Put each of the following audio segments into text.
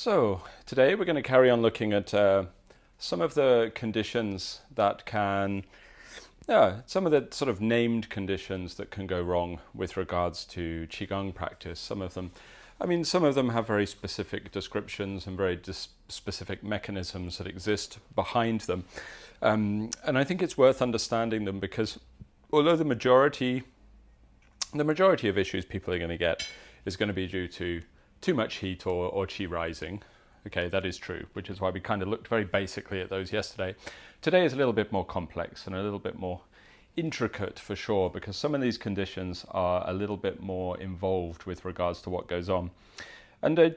So today we're going to carry on looking at some of the conditions that can, some of the sort of named conditions that can go wrong with regards to Qigong practice. Some of them have very specific descriptions and very specific mechanisms that exist behind them. And I think it's worth understanding them because although the majority of issues people are going to get is going to be due to too much heat or Qi rising. Okay, that is true, which is why we kind of looked very basically at those yesterday. Today is a little bit more complex and a little bit more intricate for sure, because some of these conditions are a little bit more involved with regards to what goes on. And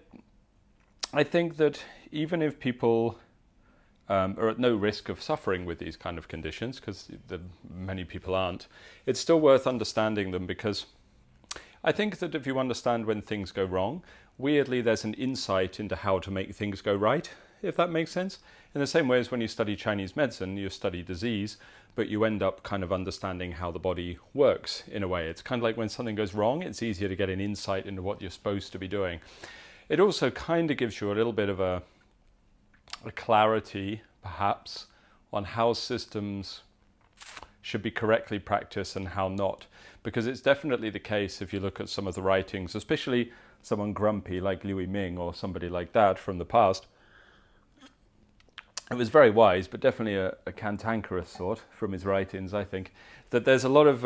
I think that even if people are at no risk of suffering with these kind of conditions, because many people aren't, it's still worth understanding them, because I think that if you understand when things go wrong, weirdly there's an insight into how to make things go right, if that makes sense. In the same way as when you study Chinese medicine, you study disease, but you end up kind of understanding how the body works in a way. It's kind of like when something goes wrong, it's easier to get an insight into what you're supposed to be doing. It also kind of gives you a little bit of a clarity, perhaps, on how systems should be correctly practiced and how not. Because it's definitely the case if you look at some of the writings, especially someone grumpy like Liu Ming or somebody like that from the past. It was very wise, but definitely a cantankerous sort from his writings, I think. That there's a lot of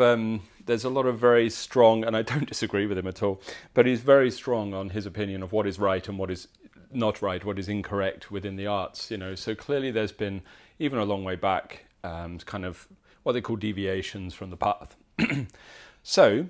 very strong, and I don't disagree with him at all, but he's very strong on his opinion of what is right and what is not right, what is incorrect within the arts, you know. So clearly there's been, even a long way back, kind of what they call deviations from the path. So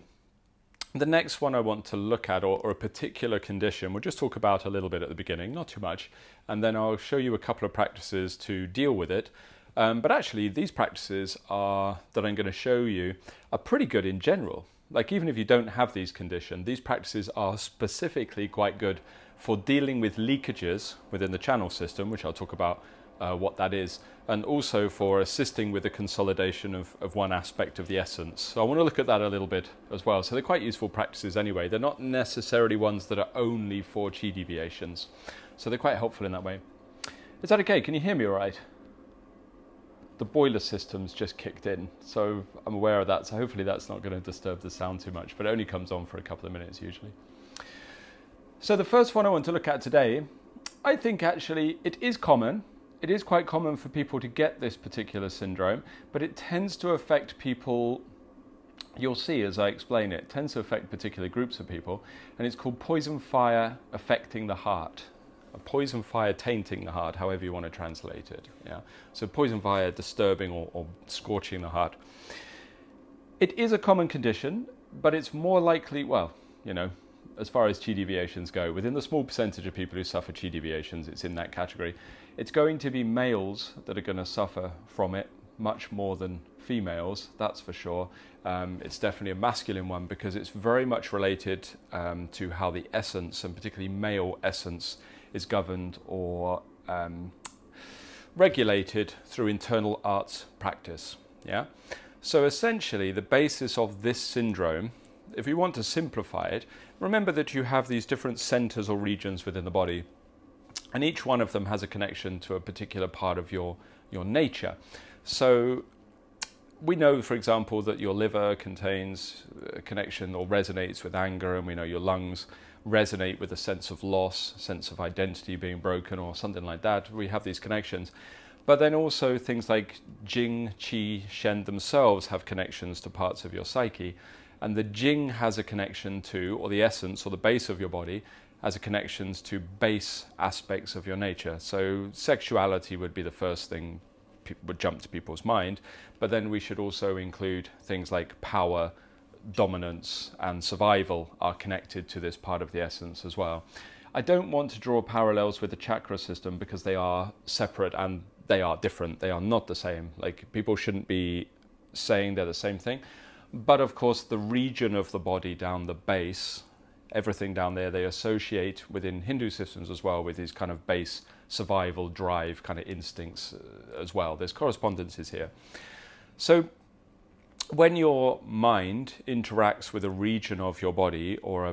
the next one I want to look at, or a particular condition, we'll just talk about a little bit at the beginning, not too much, and then I'll show you a couple of practices to deal with it. But actually these practices that I'm going to show you are pretty good in general. Like, even if you don't have these conditions, these practices are specifically quite good for dealing with leakages within the channel system, which I'll talk about what that is, and also for assisting with the consolidation of one aspect of the essence. So I want to look at that a little bit as well. So they're quite useful practices anyway. They're not necessarily ones that are only for Qi deviations. So they're quite helpful in that way. Is that okay? Can you hear me all right? The boiler system's just kicked in, so I'm aware of that. So hopefully that's not going to disturb the sound too much, but it only comes on for a couple of minutes usually. So the first one I want to look at today, I think actually it is common. It is quite common for people to get this particular syndrome, but it tends to affect people, you'll see as I explain it, tends to affect particular groups of people, and it's called poison fire affecting the heart. A poison fire tainting the heart, however you want to translate it. Yeah. So poison fire disturbing or scorching the heart. It is a common condition, but it's more likely, well, you know, as far as Qi deviations go, within the small percentage of people who suffer Qi deviations, it's in that category. It's going to be males that are going to suffer from it much more than females, that's for sure. It's definitely a masculine one because it's very much related to how the essence, and particularly male essence, is governed or regulated through internal arts practice. Yeah. So essentially the basis of this syndrome, if we want to simplify it, remember that you have these different centers or regions within the body, and each one of them has a connection to a particular part of your nature. So we know, for example, that your liver contains a connection or resonates with anger, and we know your lungs resonate with a sense of loss, sense of identity being broken or something like that. We have these connections. But then also things like Jing, Qi, Shen themselves have connections to parts of your psyche. And the Jing has a connection to, or the essence or the base of your body, has a connections to base aspects of your nature. So sexuality would be the first thing would jump to people's mind, but then we should also include things like power, dominance, and survival are connected to this part of the essence as well. I don't want to draw parallels with the chakra system because they are separate and they are different. They are not the same. Like, people shouldn't be saying they're the same thing. But of course, the region of the body down the base, everything down there, they associate within Hindu systems as well with these kind of base survival drive kind of instincts as well. There's correspondences here. So when your mind interacts with a region of your body or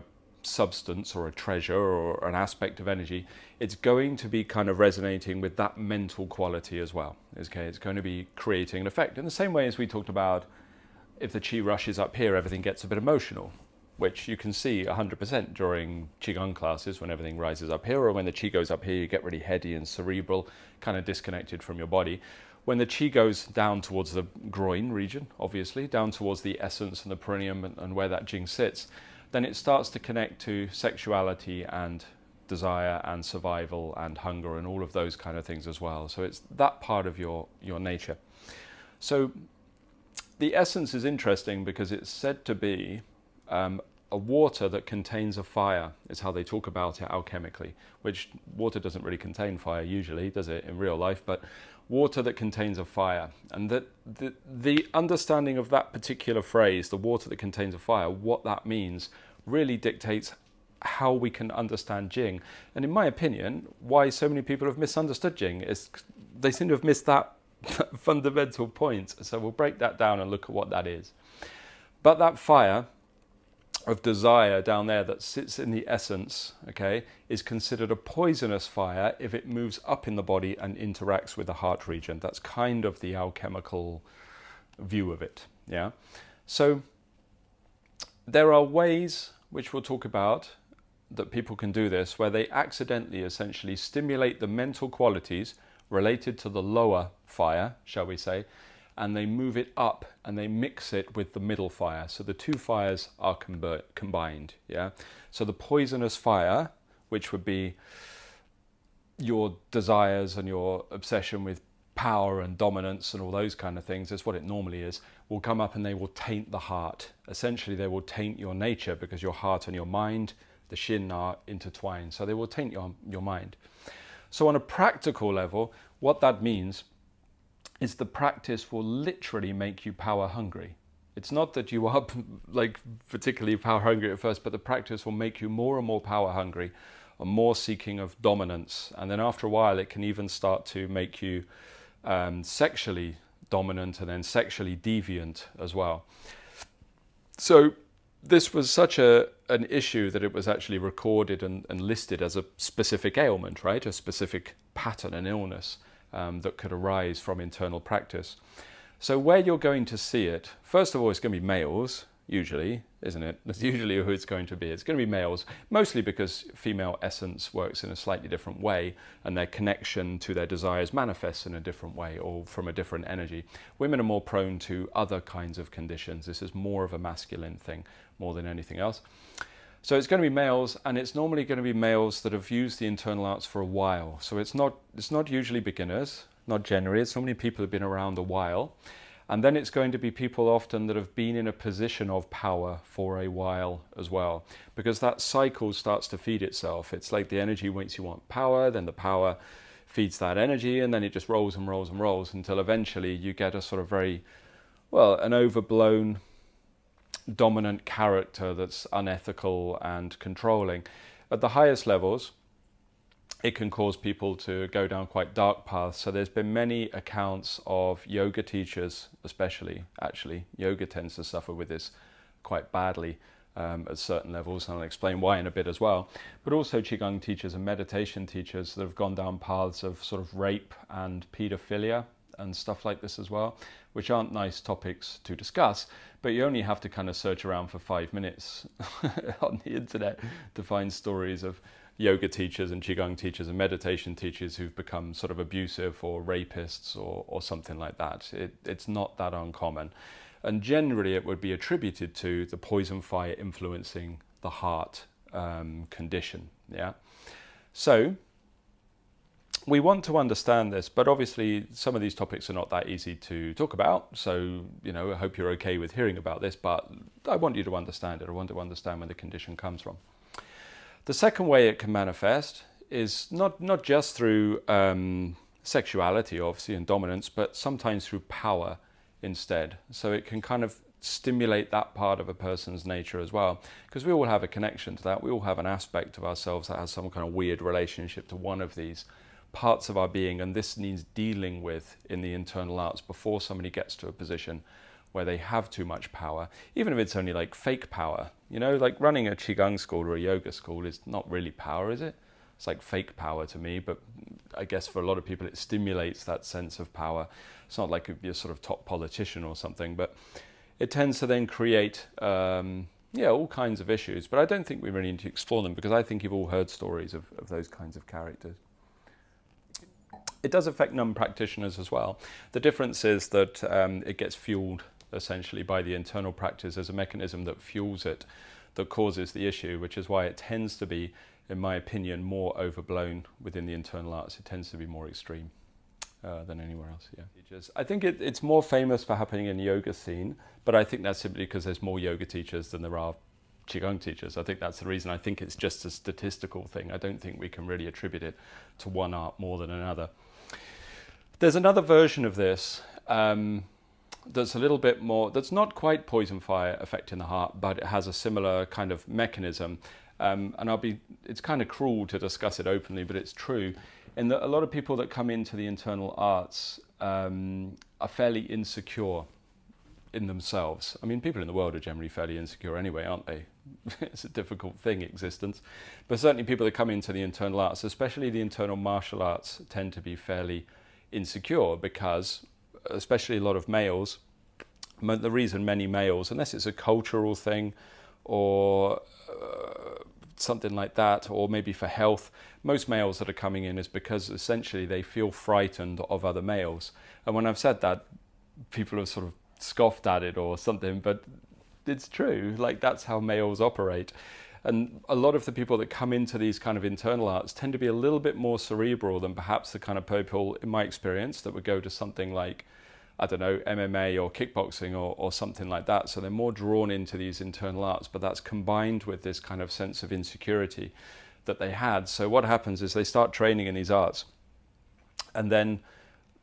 substance or a treasure or an aspect of energy, it's going to be kind of resonating with that mental quality as well. Okay, it's going to be creating an effect in the same way as we talked about. If the chi rushes up here, everything gets a bit emotional, which you can see 100% during Qigong classes when everything rises up here, or when the chi goes up here, you get really heady and cerebral, kind of disconnected from your body. When the chi goes down towards the groin region, obviously, down towards the essence and the perineum and where that jing sits, then it starts to connect to sexuality and desire and survival and hunger and all of those kind of things as well. So it's that part of your nature. So the essence is interesting because it's said to be a water that contains a fire, is how they talk about it alchemically, which water doesn't really contain fire usually, does it, in real life, but water that contains a fire. And that the understanding of that particular phrase, the water that contains a fire, what that means really dictates how we can understand Jing. And in my opinion, why so many people have misunderstood Jing is they seem to have missed that fundamental point. So we'll break that down and look at what that is. But that fire of desire down there that sits in the essence, okay, is considered a poisonous fire if it moves up in the body and interacts with the heart region. That's kind of the alchemical view of it, yeah? So there are ways, which we'll talk about, that people can do this, where they accidentally essentially stimulate the mental qualities related to the lower fire, shall we say, and they move it up and they mix it with the middle fire. So the two fires are combined, yeah? So the poisonous fire, which would be your desires and your obsession with power and dominance and all those kind of things, is what it normally is, will come up and they will taint the heart. Essentially, they will taint your nature because your heart and your mind, the shin, are intertwined. So they will taint your mind. So on a practical level, what that means is the practice will literally make you power hungry. It's not that you are like particularly power hungry at first, but the practice will make you more and more power hungry and more seeking of dominance. And then after a while, it can even start to make you sexually dominant and then sexually deviant as well. So this was such an issue that it was actually recorded and listed as a specific ailment, right? A specific pattern, an illness that could arise from internal practice. So where you're going to see it, first of all, it's going to be males, usually, isn't it? That's usually who it's going to be. It's going to be males, mostly because female essence works in a slightly different way and their connection to their desires manifests in a different way or from a different energy. Women are more prone to other kinds of conditions. This is more of a masculine thing, more than anything else. So it's going to be males, and it's normally going to be males that have used the internal arts for a while. So it's not usually beginners, not generally. It's normally people who've been around a while. And then it's going to be people often that have been in a position of power for a while as well, because that cycle starts to feed itself. It's like the energy makes you want power, then the power feeds that energy, and then it just rolls and rolls and rolls until eventually you get a sort of very, well, an overblown dominant character that's unethical and controlling. At the highest levels, it can cause people to go down quite dark paths. So there's been many accounts of yoga teachers, especially, actually, yoga tends to suffer with this quite badly at certain levels, and I'll explain why in a bit as well. But also Qigong teachers and meditation teachers that have gone down paths of sort of rape and paedophilia and stuff like this as well, which aren't nice topics to discuss, but you only have to kind of search around for 5 minutes on the internet to find stories of yoga teachers and Qigong teachers and meditation teachers who've become sort of abusive or rapists or something like that. It's not that uncommon. And generally it would be attributed to the poison fire influencing the heart condition, yeah? So we want to understand this, but obviously some of these topics are not that easy to talk about. So, you know, I hope you're okay with hearing about this, but I want you to understand it. I want to understand where the condition comes from. The second way it can manifest is not just through sexuality, obviously, and dominance, but sometimes through power instead. So it can kind of stimulate that part of a person's nature as well, because we all have a connection to that. We all have an aspect of ourselves that has some kind of weird relationship to one of these parts of our being, and this needs dealing with in the internal arts before somebody gets to a position where they have too much power, even if it's only like fake power. You know, like running a Qigong school or a yoga school is not really power, is it? It's like fake power to me, but I guess for a lot of people it stimulates that sense of power. It's not like you're sort of top politician or something, but it tends to then create all kinds of issues. But I don't think we really need to explore them, because I think you've all heard stories of those kinds of characters. It does affect non-practitioners as well. The difference is that it gets fueled essentially by the internal practice as a mechanism that fuels it, that causes the issue, which is why it tends to be, in my opinion, more overblown within the internal arts. It tends to be more extreme than anywhere else. Yeah, I think it's more famous for happening in the yoga scene, but I think that's simply because there's more yoga teachers than there are Qigong teachers. I think that's the reason. I think it's just a statistical thing. I don't think we can really attribute it to one art more than another. There's another version of this that's a little bit more, that's not quite poison fire affecting the heart, but it has a similar kind of mechanism. And it's kind of cruel to discuss it openly, but it's true, in that a lot of people that come into the internal arts are fairly insecure in themselves. I mean, people in the world are generally fairly insecure anyway, aren't they? It's a difficult thing, existence. But certainly people that come into the internal arts, especially the internal martial arts, tend to be fairly insecure, because especially a lot of males, the reason many males, unless it's a cultural thing or something like that, or maybe for health, most males that are coming in is because essentially they feel frightened of other males. And when I've said that, people have sort of scoffed at it or something, but it's true. Like, that's how males operate. And a lot of the people that come into these kind of internal arts tend to be a little bit more cerebral than perhaps the kind of people, in my experience, that would go to something like, I don't know, MMA or kickboxing or something like that. So they're more drawn into these internal arts, but that's combined with this kind of sense of insecurity that they had. So what happens is they start training in these arts, and then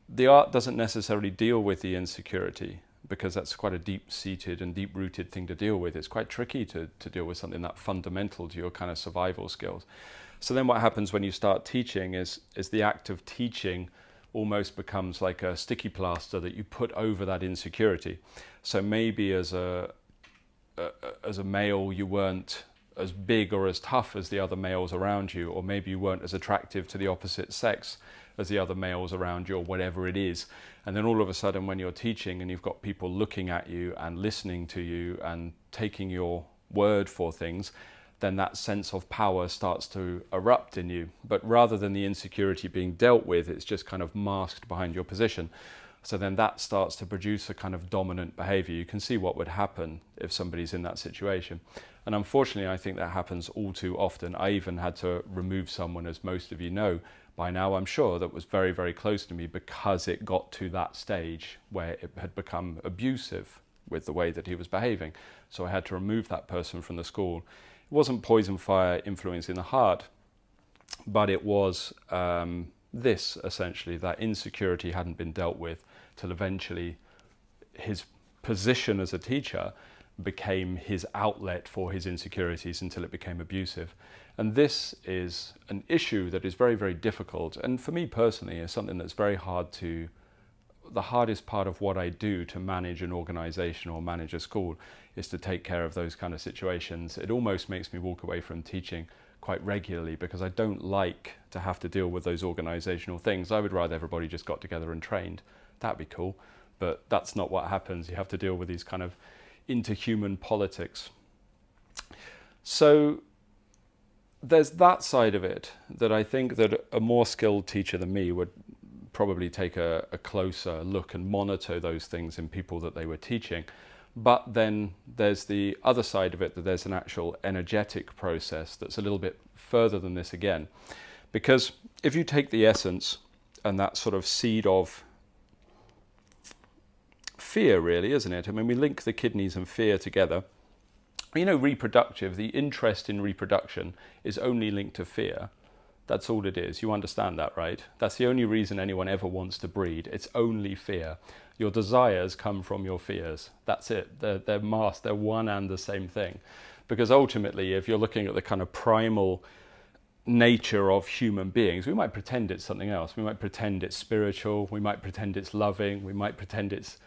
the art doesn't necessarily deal with the insecurity, because that's quite a deep-seated and deep-rooted thing to deal with. It's quite tricky to deal with something that fundamental to your kind of survival skills. So then what happens when you start teaching is the act of teaching almost becomes like a sticky plaster that you put over that insecurity. So maybe as a male you weren't as big or as tough as the other males around you, or maybe you weren't as attractive to the opposite sex as the other males around you, or whatever it is. And then all of a sudden, when you're teaching and you've got people looking at you and listening to you and taking your word for things, then that sense of power starts to erupt in you. But rather than the insecurity being dealt with, it's just kind of masked behind your position. So then that starts to produce a kind of dominant behavior. You can see what would happen if somebody's in that situation. And unfortunately, I think that happens all too often. I even had to remove someone, as most of you know by now, I'm sure, that was very, very close to me, because it got to that stage where it had become abusive with the way that he was behaving. So I had to remove that person from the school. It wasn't poison fire influencing the heart, but it was this, essentially, that insecurity hadn't been dealt with, till eventually his position as a teacher became his outlet for his insecurities, until it became abusive. And this is an issue that is very, very difficult, and for me personally is something that's very hard to, the hardest part of what I do to manage an organization or manage a school is to take care of those kind of situations. It almost makes me walk away from teaching quite regularly, because I don't like to have to deal with those organizational things. I would rather everybody just got together and trained. That'd be cool, but that's not what happens. You have to deal with these kind of interhuman politics. So there's that side of it that I think that a more skilled teacher than me would probably take a closer look and monitor those things in people that they were teaching. But then there's the other side of it, that there's an actual energetic process that's a little bit further than this again. Because if you take the essence and that sort of seed of fear, really, isn't it? I mean, we link the kidneys and fear together. You know, reproductive, the interest in reproduction is only linked to fear. That's all it is. You understand that, right? That's the only reason anyone ever wants to breed. It's only fear. Your desires come from your fears. That's it. They're masked. They're one and the same thing. Because ultimately, if you're looking at the kind of primal nature of human beings, we might pretend it's something else. We might pretend it's spiritual. We might pretend it's loving. We might pretend it's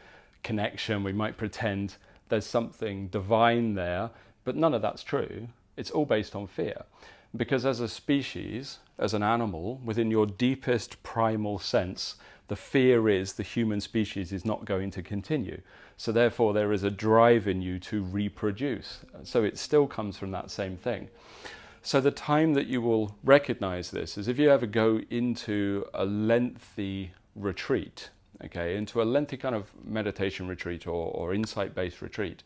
connection, we might pretend there's something divine there, but none of that's true. It's all based on fear. Because as a species, as an animal, within your deepest primal sense, the fear is the human species is not going to continue. So therefore there is a drive in you to reproduce. So it still comes from that same thing. So the time that you will recognize this is if you ever go into a lengthy retreat, okay, into a lengthy kind of meditation retreat or insight-based retreat,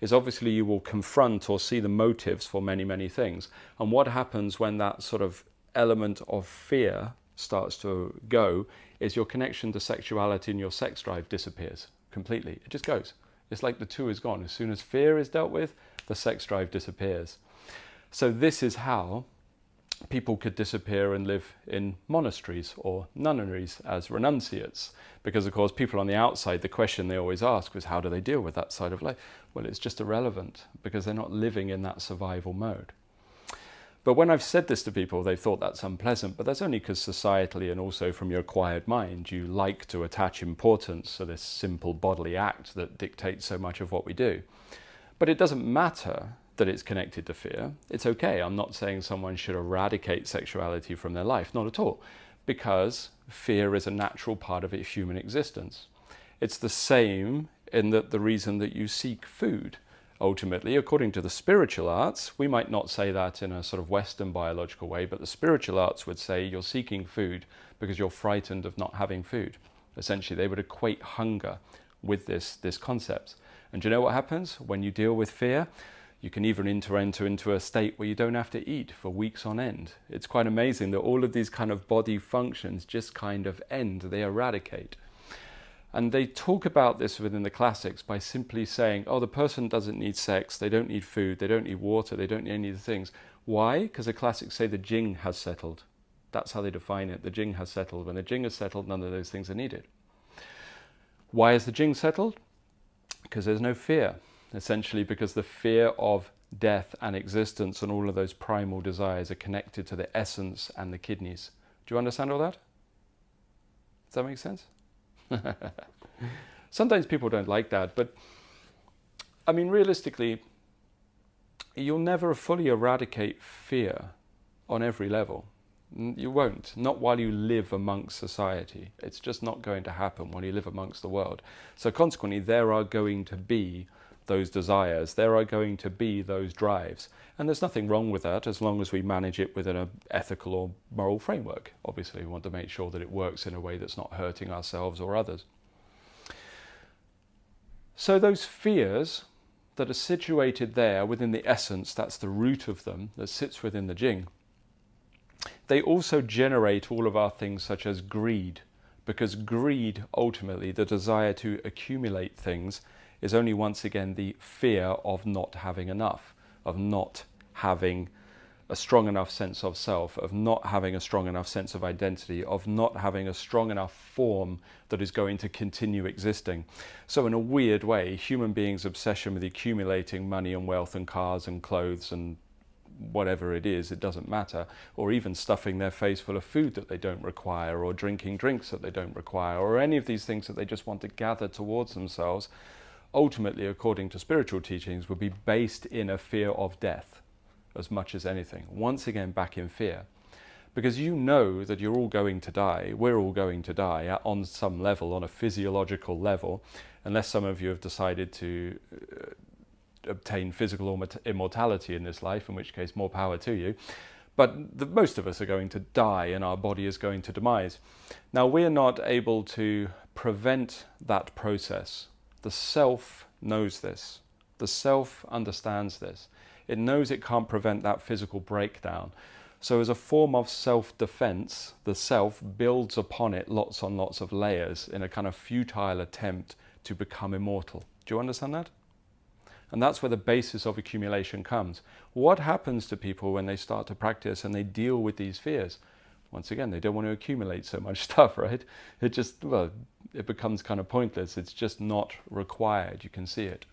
is obviously you will confront or see the motives for many, many things. And what happens when that sort of element of fear starts to go is your connection to sexuality and your sex drive disappears completely. It just goes. It's like the two is gone. As soon as fear is dealt with, the sex drive disappears. So this is how people could disappear and live in monasteries or nunneries as renunciates. Because of course people on the outside, the question they always ask was, how do they deal with that side of life? Well, it's just irrelevant because they're not living in that survival mode. But when I've said this to people, they've thought that's unpleasant, but that's only because societally and also from your acquired mind, you like to attach importance to this simple bodily act that dictates so much of what we do. But it doesn't matter that it's connected to fear. It's okay. I'm not saying someone should eradicate sexuality from their life, not at all, because fear is a natural part of human existence. It's the same in that the reason that you seek food. Ultimately, according to the spiritual arts, we might not say that in a sort of Western biological way, but the spiritual arts would say you're seeking food because you're frightened of not having food. Essentially, they would equate hunger with this concept. And do you know what happens? When you deal with fear, you can even enter into a state where you don't have to eat for weeks on end. It's quite amazing that all of these kind of body functions just kind of end, they eradicate. And they talk about this within the classics by simply saying, oh, the person doesn't need sex, they don't need food, they don't need water, they don't need any of the things. Why? Because the classics say the Jing has settled. That's how they define it. The Jing has settled. When the Jing has settled, none of those things are needed. Why is the Jing settled? Because there's no fear. Essentially because the fear of death and existence and all of those primal desires are connected to the essence and the kidneys. Do you understand all that? Does that make sense? Sometimes people don't like that, but I mean, realistically, you'll never fully eradicate fear on every level. You won't, not while you live amongst society. It's just not going to happen when you live amongst the world. So consequently, there are going to be those desires, there are going to be those drives. And there's nothing wrong with that as long as we manage it within an ethical or moral framework. Obviously, we want to make sure that it works in a way that's not hurting ourselves or others. So those fears that are situated there within the essence, that's the root of them, that sits within the Jing, they also generate all of our things such as greed. Because greed, ultimately, the desire to accumulate things, is only once again the fear of not having enough, of not having a strong enough sense of self, of not having a strong enough sense of identity, of not having a strong enough form that is going to continue existing. So in a weird way, human beings' obsession with accumulating money and wealth and cars and clothes and whatever it is, it doesn't matter, or even stuffing their face full of food that they don't require, or drinking drinks that they don't require, or any of these things that they just want to gather towards themselves, ultimately, according to spiritual teachings, would be based in a fear of death as much as anything. Once again, back in fear. Because you know that you're all going to die, we're all going to die on some level, on a physiological level, unless some of you have decided to obtain physical immortality in this life, in which case more power to you. But most of us are going to die and our body is going to demise. Now, we're not able to prevent that process. The self knows this. The self understands this. It knows it can't prevent that physical breakdown. So as a form of self-defense, the self builds upon it lots and lots of layers in a kind of futile attempt to become immortal. Do you understand that? And that's where the basis of accumulation comes. What happens to people when they start to practice and they deal with these fears? Once again, they don't want to accumulate so much stuff, right? It just, well, it becomes kind of pointless. It's just not required. You can see it.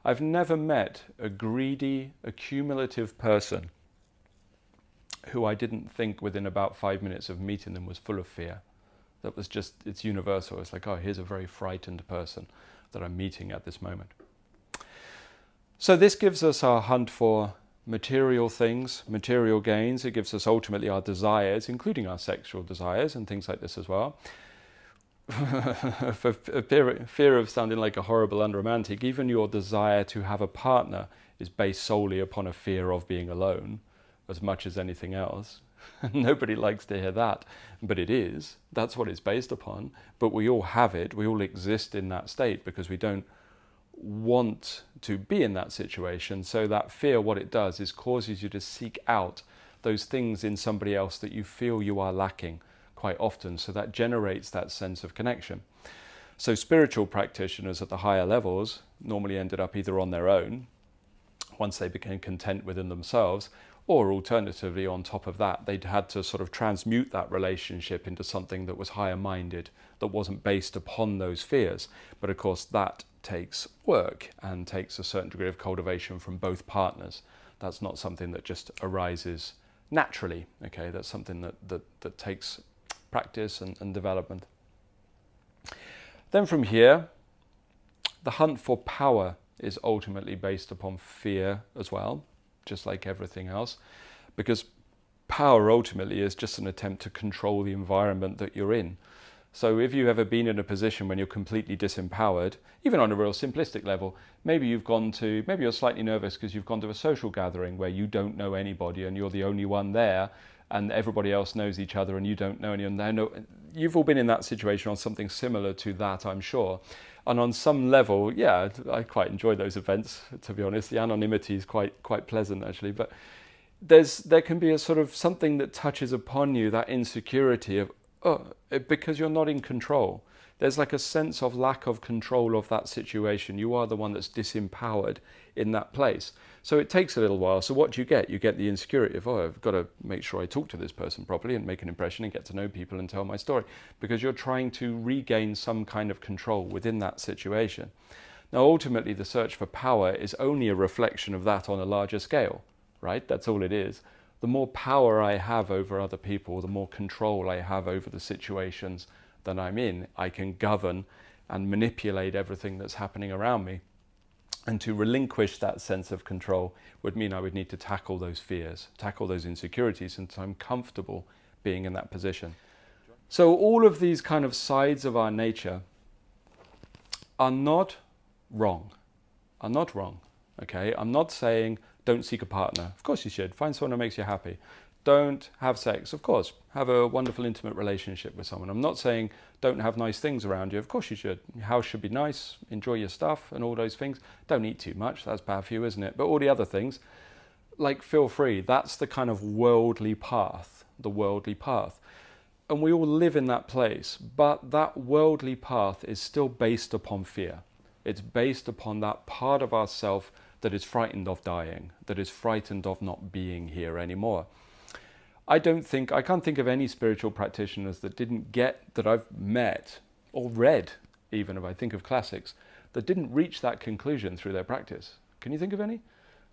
I've never met a greedy, accumulative person who I didn't think within about 5 minutes of meeting them was full of fear. That was just, it's universal. It's like, oh, here's a very frightened person. that I'm meeting at this moment. So this gives us our hunt for material things, material gains. It gives us ultimately our desires, including our sexual desires and things like this as well. For fear of sounding like a horrible unromantic, even your desire to have a partner is based solely upon a fear of being alone as much as anything else. Nobody likes to hear that, but it is. That's what it's based upon. But we all have it. We all exist in that state because we don't want to be in that situation. So that fear, what it does is causes you to seek out those things in somebody else that you feel you are lacking quite often. So that generates that sense of connection. So spiritual practitioners at the higher levels normally ended up either on their own once they became content within themselves, or alternatively on top of that they'd had to sort of transmute that relationship into something that was higher minded, that wasn't based upon those fears. But of course that takes work and takes a certain degree of cultivation from both partners. That's not something that just arises naturally. Okay, that's something that takes practice and development. Then from here, the hunt for power is ultimately based upon fear as well, just like everything else, because power ultimately is just an attempt to control the environment that you're in. So if you've ever been in a position when you're completely disempowered, even on a real simplistic level, maybe you're slightly nervous because you've gone to a social gathering where you don't know anybody and you're the only one there, and everybody else knows each other and you don't know anyone there. No, you've all been in that situation on something similar to that, I'm sure. And on some level, yeah, I quite enjoy those events, to be honest. The anonymity is quite pleasant, actually. But there can be a sort of something that touches upon you, that insecurity of, because you're not in control. There's like a sense of lack of control of that situation. You are the one that's disempowered in that place. So it takes a little while. So what do you get? You get the insecurity of, I've got to make sure I talk to this person properly and make an impression and get to know people and tell my story, because you're trying to regain some kind of control within that situation. Now, ultimately, the search for power is only a reflection of that on a larger scale, right? That's all it is. The more power I have over other people, the more control I have over the situations that I'm in, I can govern and manipulate everything that's happening around me. And to relinquish that sense of control would mean I would need to tackle those fears, tackle those insecurities, until I'm comfortable being in that position. So all of these kind of sides of our nature are not wrong, okay? I'm not saying don't seek a partner. Of course you should. Find someone who makes you happy. Don't have sex. Of course, have a wonderful, intimate relationship with someone. I'm not saying don't have nice things around you. Of course you should. Your house should be nice, enjoy your stuff and all those things. Don't eat too much. That's bad for you, isn't it? But all the other things, like, feel free. That's the kind of worldly path, the worldly path. And we all live in that place. But that worldly path is still based upon fear. It's based upon that part of ourself that is frightened of dying, that is frightened of not being here anymore. I can't think of any spiritual practitioners that I've met or read, even if I think of classics, that didn't reach that conclusion through their practice. Can you think of any?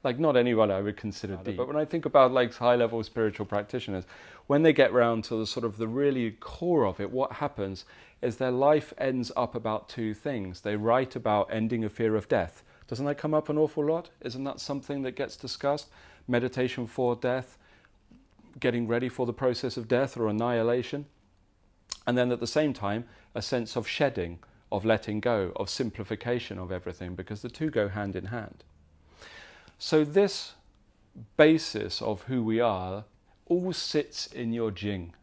Like, not anyone I would consider deep. But when I think about like high-level spiritual practitioners, when they get round to the sort of the really core of it, what happens is their life ends up about two things. They write about ending a fear of death. Doesn't that come up an awful lot? Isn't that something that gets discussed? Meditation for death, getting ready for the process of death or annihilation. And then at the same time, a sense of shedding, of letting go, of simplification of everything, because the two go hand in hand. So this basis of who we are all sits in your Jing.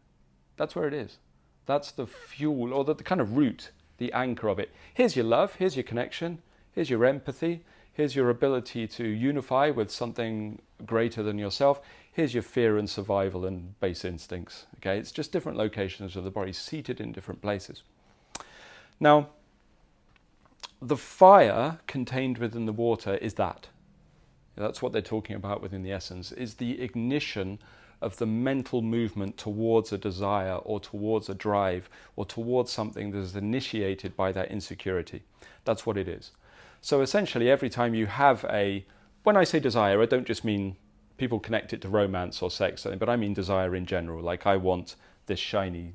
That's where it is. That's the fuel, or the kind of root, the anchor of it. Here's your love, here's your connection, here's your empathy, here's your ability to unify with something greater than yourself. Here's your fear and survival and base instincts. Okay, it's just different locations of the body seated in different places. Now, the fire contained within the water is that. That's what they're talking about within the essence, is the ignition of the mental movement towards a desire or towards a drive or towards something that is initiated by that insecurity. That's what it is. So essentially, every time you have when I say desire, I don't just mean people connect it to romance or sex, but I mean desire in general. Like, I want this shiny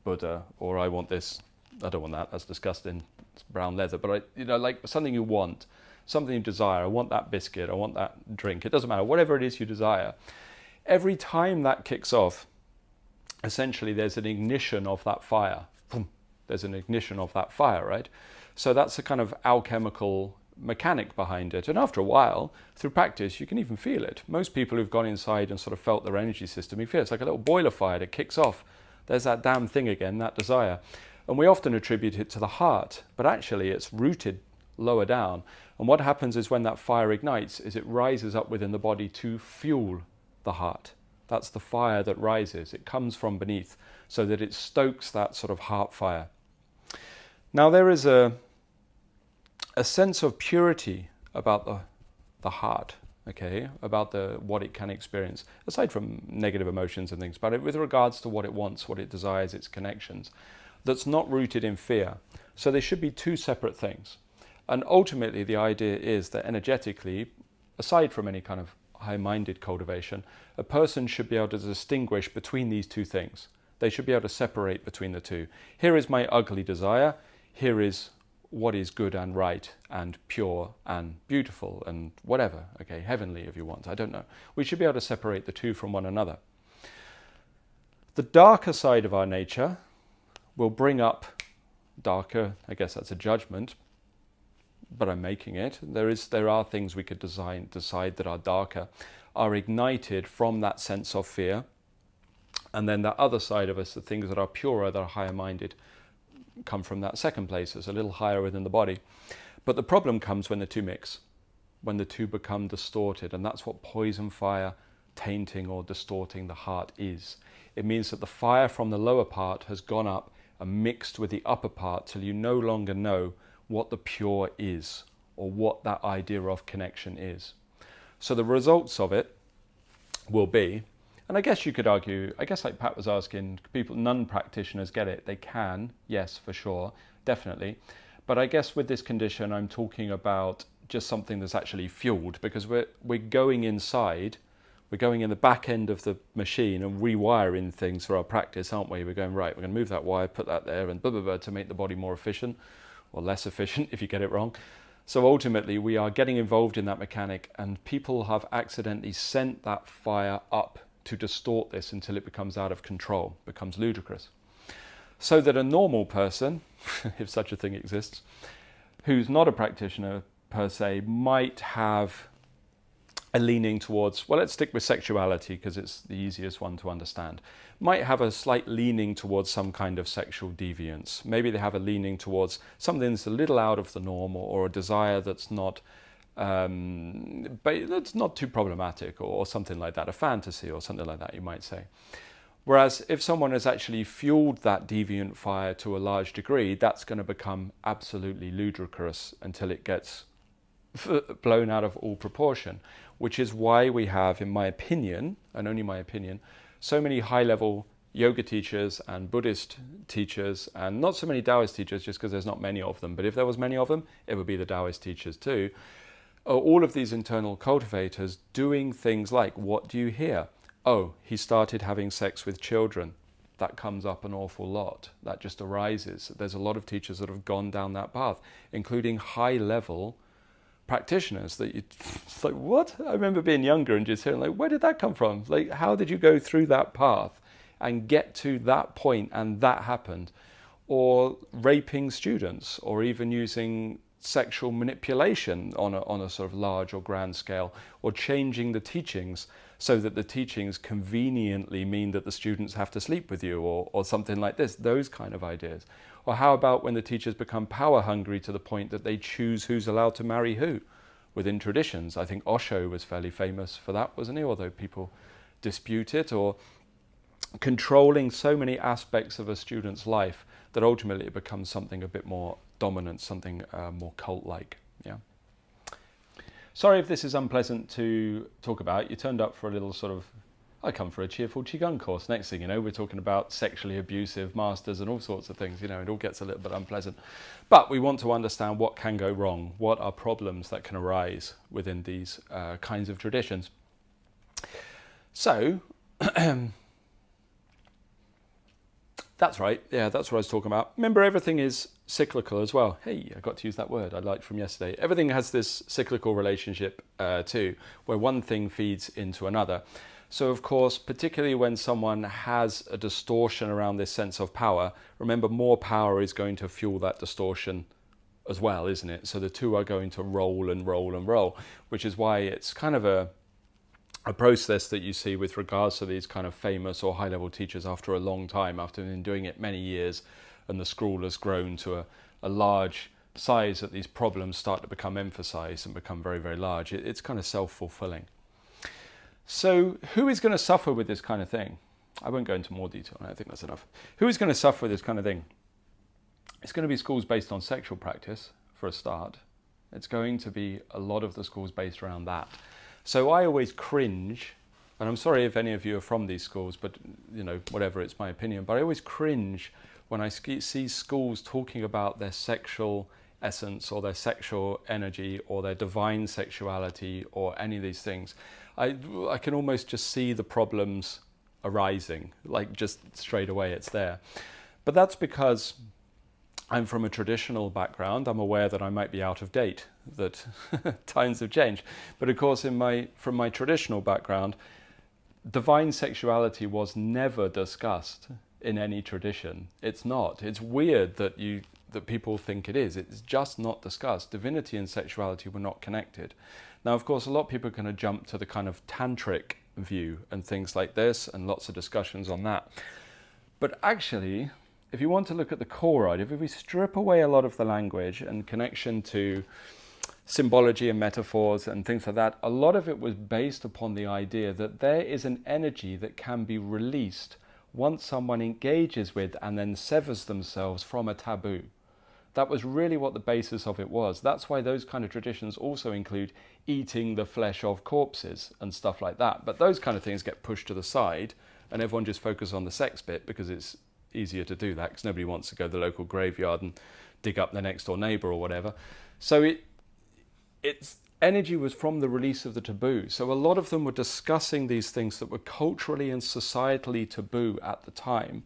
Buddha, or I want this, I don't want that, that's disgusting. it's brown leather, but you know, like something you want, something you desire. I want that biscuit, I want that drink. It doesn't matter, whatever it is you desire. Every time that kicks off, essentially there's an ignition of that fire. Boom. There's an ignition of that fire, right? So that's a kind of alchemical mechanic behind it. And after a while, through practice, you can even feel it. Most people who've gone inside and sort of felt their energy system, you feel it's like a little boiler fire that kicks off. There's that damn thing again, that desire. And we often attribute it to the heart, but actually it's rooted lower down. And what happens is when that fire ignites is it rises up within the body to fuel the heart. That's the fire that rises. It comes from beneath so that it stokes that sort of heart fire. Now there is a sense of purity about the heart, okay, about what it can experience, aside from negative emotions and things, but with regards to what it wants, what it desires, its connections, that's not rooted in fear. So they should be two separate things. And ultimately the idea is that energetically, aside from any kind of high-minded cultivation, a person should be able to distinguish between these two things. They should be able to separate between the two. Here is my ugly desire, here is what is good and right and pure and beautiful and whatever, okay, heavenly if you want, I don't know. We should be able to separate the two from one another. The darker side of our nature will bring up darker, I guess that's a judgment, but I'm making it. There are things we could decide that are darker, are ignited from that sense of fear. And then the other side of us, the things that are purer, that are higher minded, come from that second place, it's a little higher within the body. But the problem comes when the two mix, when the two become distorted, and that's what poison fire, tainting or distorting the heart is. It means that the fire from the lower part has gone up and mixed with the upper part till you no longer know what the pure is or what that idea of connection is. So the results of it will be, and I guess you could argue, I guess like Pat was asking, people, non-practitioners get it. They can, yes, for sure, definitely. But I guess with this condition, I'm talking about just something that's actually fueled, because we're going inside, we're going in the back end of the machine and rewiring things for our practice, aren't we? We're going, right, we're going to move that wire, put that there, and blah, blah, blah, to make the body more efficient, or less efficient if you get it wrong. So ultimately, we are getting involved in that mechanic, and people have accidentally sent that fire up to distort this until it becomes out of control, becomes ludicrous. So that a normal person, if such a thing exists, who's not a practitioner per se, might have a leaning towards, well, let's stick with sexuality because it's the easiest one to understand, might have a slight leaning towards some kind of sexual deviance. Maybe they have a leaning towards something that's a little out of the norm, or a desire that's not but that's not too problematic, or something like that, a fantasy or something like that, you might say. Whereas if someone has actually fueled that deviant fire to a large degree, that's going to become absolutely ludicrous until it gets blown out of all proportion, which is why we have, in my opinion, and only my opinion, so many high-level yoga teachers and Buddhist teachers, and not so many Taoist teachers just because there's not many of them, but if there was many of them, it would be the Taoist teachers too. All of these internal cultivators doing things like, what do you hear? Oh, he started having sex with children. That comes up an awful lot. That just arises. There's a lot of teachers that have gone down that path, including high-level practitioners that it's like, what? I remember being younger and just hearing, like, where did that come from? Like, how did you go through that path and get to that point and that happened? Or raping students, or even using sexual manipulation on a sort of large or grand scale, or changing the teachings so that the teachings conveniently mean that the students have to sleep with you, or something like this, those kind of ideas. Or how about when the teachers become power hungry to the point that they choose who's allowed to marry who within traditions? I think Osho was fairly famous for that, wasn't he? Although people dispute it. Or controlling so many aspects of a student's life that ultimately it becomes something a bit more dominant, something more cult-like. Yeah. Sorry if this is unpleasant to talk about. You turned up for a little sort of, I come for a cheerful Qigong course. Next thing you know, we're talking about sexually abusive masters and all sorts of things. You know, it all gets a little bit unpleasant. But we want to understand what can go wrong, what are problems that can arise within these kinds of traditions. So, that's right. Yeah, that's what I was talking about. Remember, everything is cyclical as well. Hey, I got to use that word I liked from yesterday. Everything has this cyclical relationship too, where one thing feeds into another. So of course, particularly when someone has a distortion around this sense of power, remember, more power is going to fuel that distortion as well, isn't it? So the two are going to roll and roll and roll, which is why it's kind of a process that you see with regards to these kind of famous or high-level teachers after a long time, after been doing it many years, and the scroll has grown to a large size, that these problems start to become emphasized and become very, very large. It's kind of self-fulfilling. So who is going to suffer with this kind of thing? I won't go into more detail. I think that's enough. Who is going to suffer with this kind of thing? It's going to be schools based on sexual practice, for a start. It's going to be a lot of the schools based around that. So I always cringe, and I'm sorry if any of you are from these schools, but you know, whatever, it's my opinion, but I always cringe when I see schools talking about their sexual essence or their sexual energy or their divine sexuality or any of these things. I can almost just see the problems arising, like just straight away it's there. But that's because I'm from a traditional background. I'm aware that I might be out of date, that times have changed. But of course, from my traditional background, divine sexuality was never discussed in any tradition. It's not. It's weird that people think it is. It's just not discussed. Divinity and sexuality were not connected. Now, of course, a lot of people are going to jump to the kind of tantric view and things like this, and lots of discussions on that. But actually, if you want to look at the core, if we strip away a lot of the language and connection to symbology and metaphors and things like that, a lot of it was based upon the idea that there is an energy that can be released once someone engages with and then severs themselves from a taboo. That was really what the basis of it was. That's why those kind of traditions also include eating the flesh of corpses and stuff like that. But those kind of things get pushed to the side and everyone just focuses on the sex bit because it's easier to do that, because nobody wants to go to the local graveyard and dig up their next door neighbor or whatever. So its energy was from the release of the taboo. So a lot of them were discussing these things that were culturally and societally taboo at the time,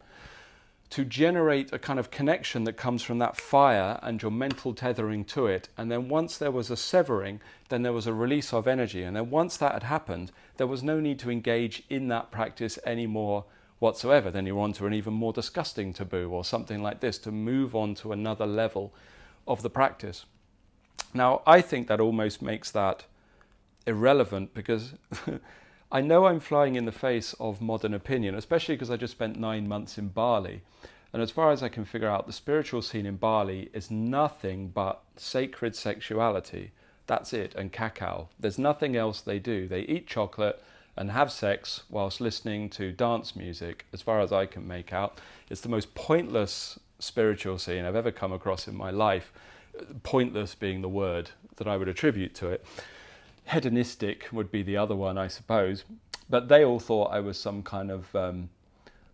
to generate a kind of connection that comes from that fire and your mental tethering to it. And then once there was a severing, then there was a release of energy. And then once that had happened, there was no need to engage in that practice anymore whatsoever. Then you're on to an even more disgusting taboo or something like this, to move on to another level of the practice. Now, I think that almost makes that irrelevant, because I know I'm flying in the face of modern opinion, especially because I just spent 9 months in Bali. And as far as I can figure out, the spiritual scene in Bali is nothing but sacred sexuality. That's it, and cacao. There's nothing else they do. They eat chocolate and have sex whilst listening to dance music, as far as I can make out. It's the most pointless spiritual scene I've ever come across in my life. Pointless being the word that I would attribute to it. Hedonistic would be the other one, I suppose. But they all thought I was some kind of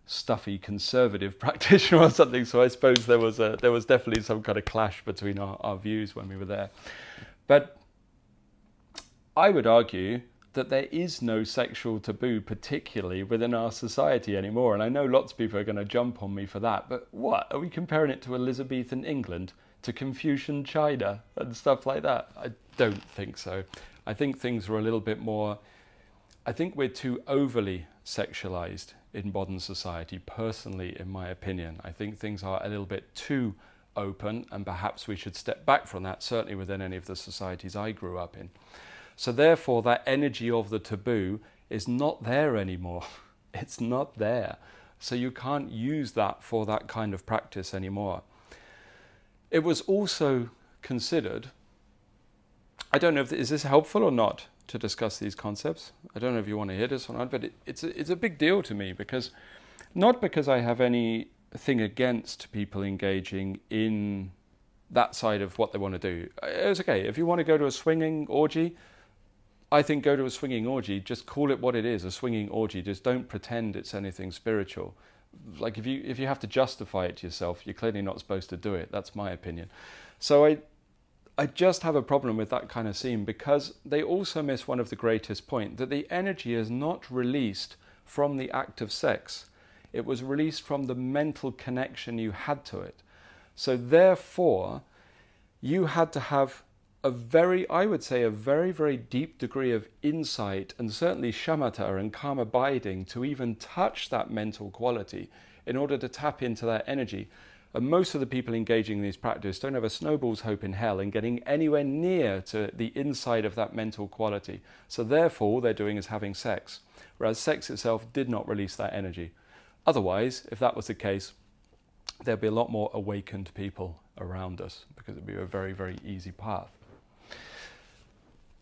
stuffy conservative practitioner or something. So I suppose there was definitely some kind of clash between our views when we were there. But I would argue that there is no sexual taboo, particularly within our society anymore. And I know lots of people are going to jump on me for that. But what? Are we comparing it to Elizabethan England, to Confucian China and stuff like that? I don't think so. I think things are a little bit more... I think we're too overly sexualized in modern society, personally, in my opinion. I think things are a little bit too open, and perhaps we should step back from that, certainly within any of the societies I grew up in. So therefore, that energy of the taboo is not there anymore. It's not there. So you can't use that for that kind of practice anymore. It was also considered... I don't know if is this helpful or not to discuss these concepts. I don't know if you want to hear this or not, but it's a big deal to me, because not because I have anything against people engaging in that side of what they want to do. It's okay. If you want to go to a swinging orgy, I think go to a swinging orgy. Just call it what it is, a swinging orgy. Just don't pretend it's anything spiritual. Like if you have to justify it to yourself, you're clearly not supposed to do it. That's my opinion. So I just have a problem with that kind of scene, because they also miss one of the greatest points, that the energy is not released from the act of sex. It was released from the mental connection you had to it. So therefore, you had to have a very, I would say, a very, very deep degree of insight and certainly shamatha and calm abiding to even touch that mental quality in order to tap into that energy. And most of the people engaging in these practices don't have a snowball's hope in hell in getting anywhere near to the inside of that mental quality. So therefore, all they're doing is having sex, whereas sex itself did not release that energy. Otherwise, if that was the case, there'd be a lot more awakened people around us because it'd be a very, very easy path.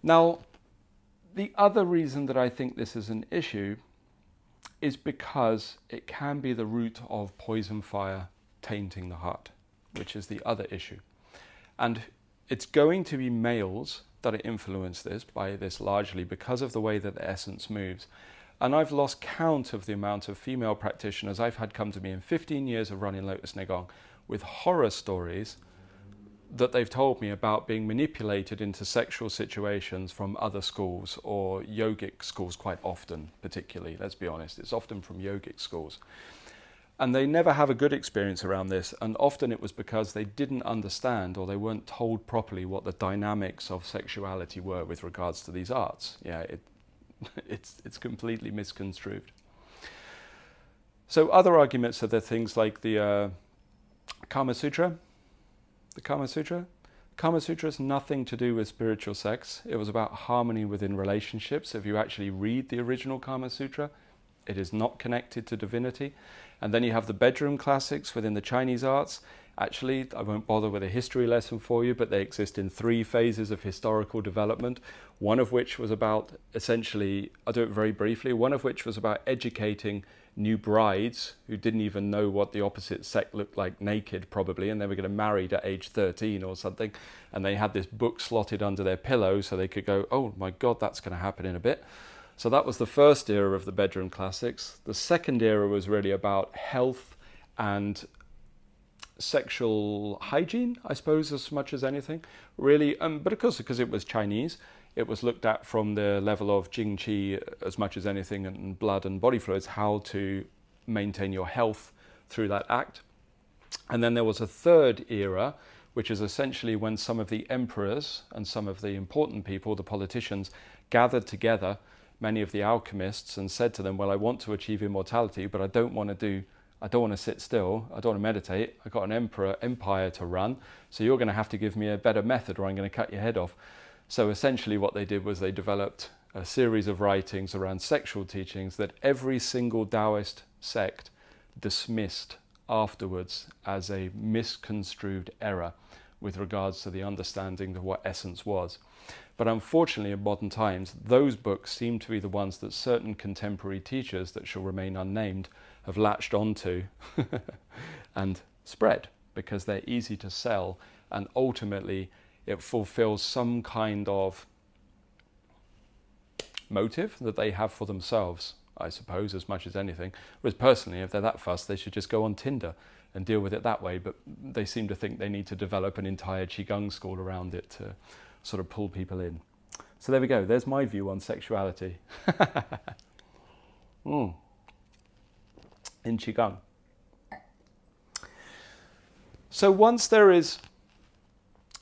Now, the other reason that I think this is an issue is because it can be the root of poison fire tainting the heart, which is the other issue. And it's going to be males that are influenced by this largely because of the way that the essence moves. And I've lost count of the amount of female practitioners I've had come to me in 15 years of running Lotus Qigong with horror stories that they've told me about being manipulated into sexual situations from other schools or yogic schools quite often, particularly, let's be honest. It's often from yogic schools. And they never have a good experience around this, and often it was because they didn't understand or they weren't told properly what the dynamics of sexuality were with regards to these arts. Yeah, it's completely misconstrued. So other arguments are there things like the Kama Sutra. The Kama Sutra. Kama Sutra has nothing to do with spiritual sex. It was about harmony within relationships. If you actually read the original Kama Sutra, it is not connected to divinity. And then you have the bedroom classics within the Chinese arts. Actually, I won't bother with a history lesson for you, but they exist in 3 phases of historical development, one of which was about essentially, I'll do it very briefly, one of which was about educating new brides who didn't even know what the opposite sex looked like naked probably, and they were going to marry at age 13 or something, and they had this book slotted under their pillow so they could go, oh my God, that's going to happen in a bit. So that was the first era of the bedroom classics. The second era was really about health and sexual hygiene, I suppose, as much as anything, really. But of course, because it was Chinese, it was looked at from the level of Jing Qi as much as anything, and blood and body fluids, how to maintain your health through that act. And then there was a third era, which is essentially when some of the emperors and some of the important people, the politicians, gathered together, many of the alchemists, and said to them, well, I want to achieve immortality, but I don't want to sit still, I don't want to meditate, I've got an empire to run, so you're going to have to give me a better method or I'm going to cut your head off. So essentially what they did was they developed a series of writings around sexual teachings that every single Taoist sect dismissed afterwards as a misconstrued error with regards to the understanding of what essence was. But unfortunately, in modern times, those books seem to be the ones that certain contemporary teachers that shall remain unnamed have latched onto and spread because they're easy to sell, and ultimately it fulfills some kind of motive that they have for themselves, I suppose, as much as anything. Whereas personally, if they're that fussed, they should just go on Tinder and deal with it that way. But they seem to think they need to develop an entire Qigong school around it to sort of pull people in. So there we go. There's my view on sexuality in Qigong. So once there is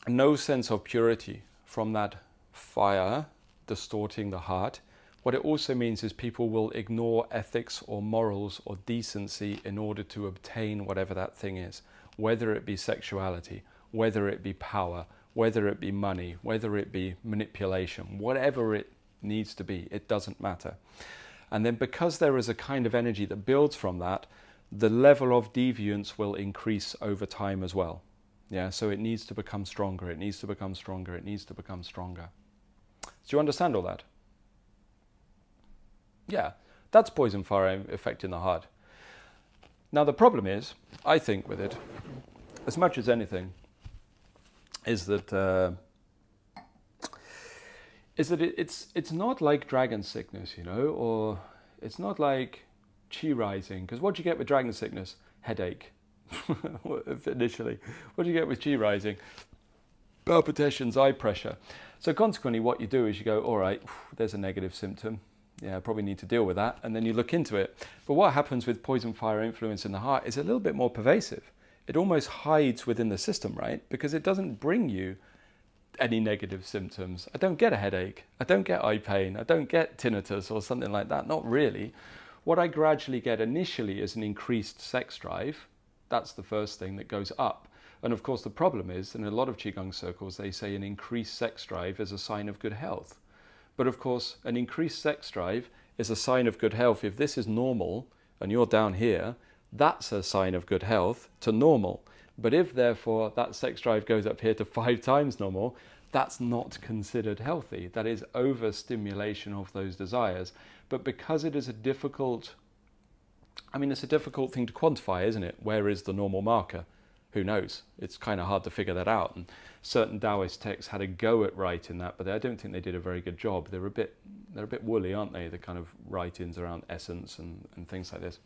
no sense of purity from that fire distorting the heart, what it also means is people will ignore ethics or morals or decency in order to obtain whatever that thing is, whether it be sexuality, whether it be power, whether it be money, whether it be manipulation, whatever it needs to be, it doesn't matter. And then because there is a kind of energy that builds from that, the level of deviance will increase over time as well. Yeah, so it needs to become stronger, it needs to become stronger, it needs to become stronger. Do you understand all that? Yeah, that's poison fire affecting the heart. Now the problem is, I think with it, as much as anything, is that it's not like dragon sickness, you know, or it's not like Qi rising. Because what do you get with dragon sickness? Headache. Initially, what do you get with Qi rising? Palpitations, eye pressure. So consequently, what you do is you go, all right, there's a negative symptom. Yeah, I probably need to deal with that. And then you look into it. But what happens with poison fire influence in the heart is a little bit more pervasive. it almost hides within the system, right? Because it doesn't bring you any negative symptoms. I don't get a headache. I don't get eye pain. I don't get tinnitus or something like that. Not really. What I gradually get initially is an increased sex drive. That's the first thing that goes up. And of course, the problem is, in a lot of Qigong circles, they say an increased sex drive is a sign of good health. But of course, an increased sex drive is a sign of good health. If this is normal and you're down here, that's a sign of good health to normal. But if therefore that sex drive goes up here to 5 times normal, that's not considered healthy. That is overstimulation of those desires. But because it is a difficult, it's a difficult thing to quantify, isn't it? Where is the normal marker? Who knows? It's kind of hard to figure that out. And certain Taoist texts had a go at writing that, but I don't think they did a very good job. They're a bit woolly, aren't they? The kind of write-ins around essence and things like this.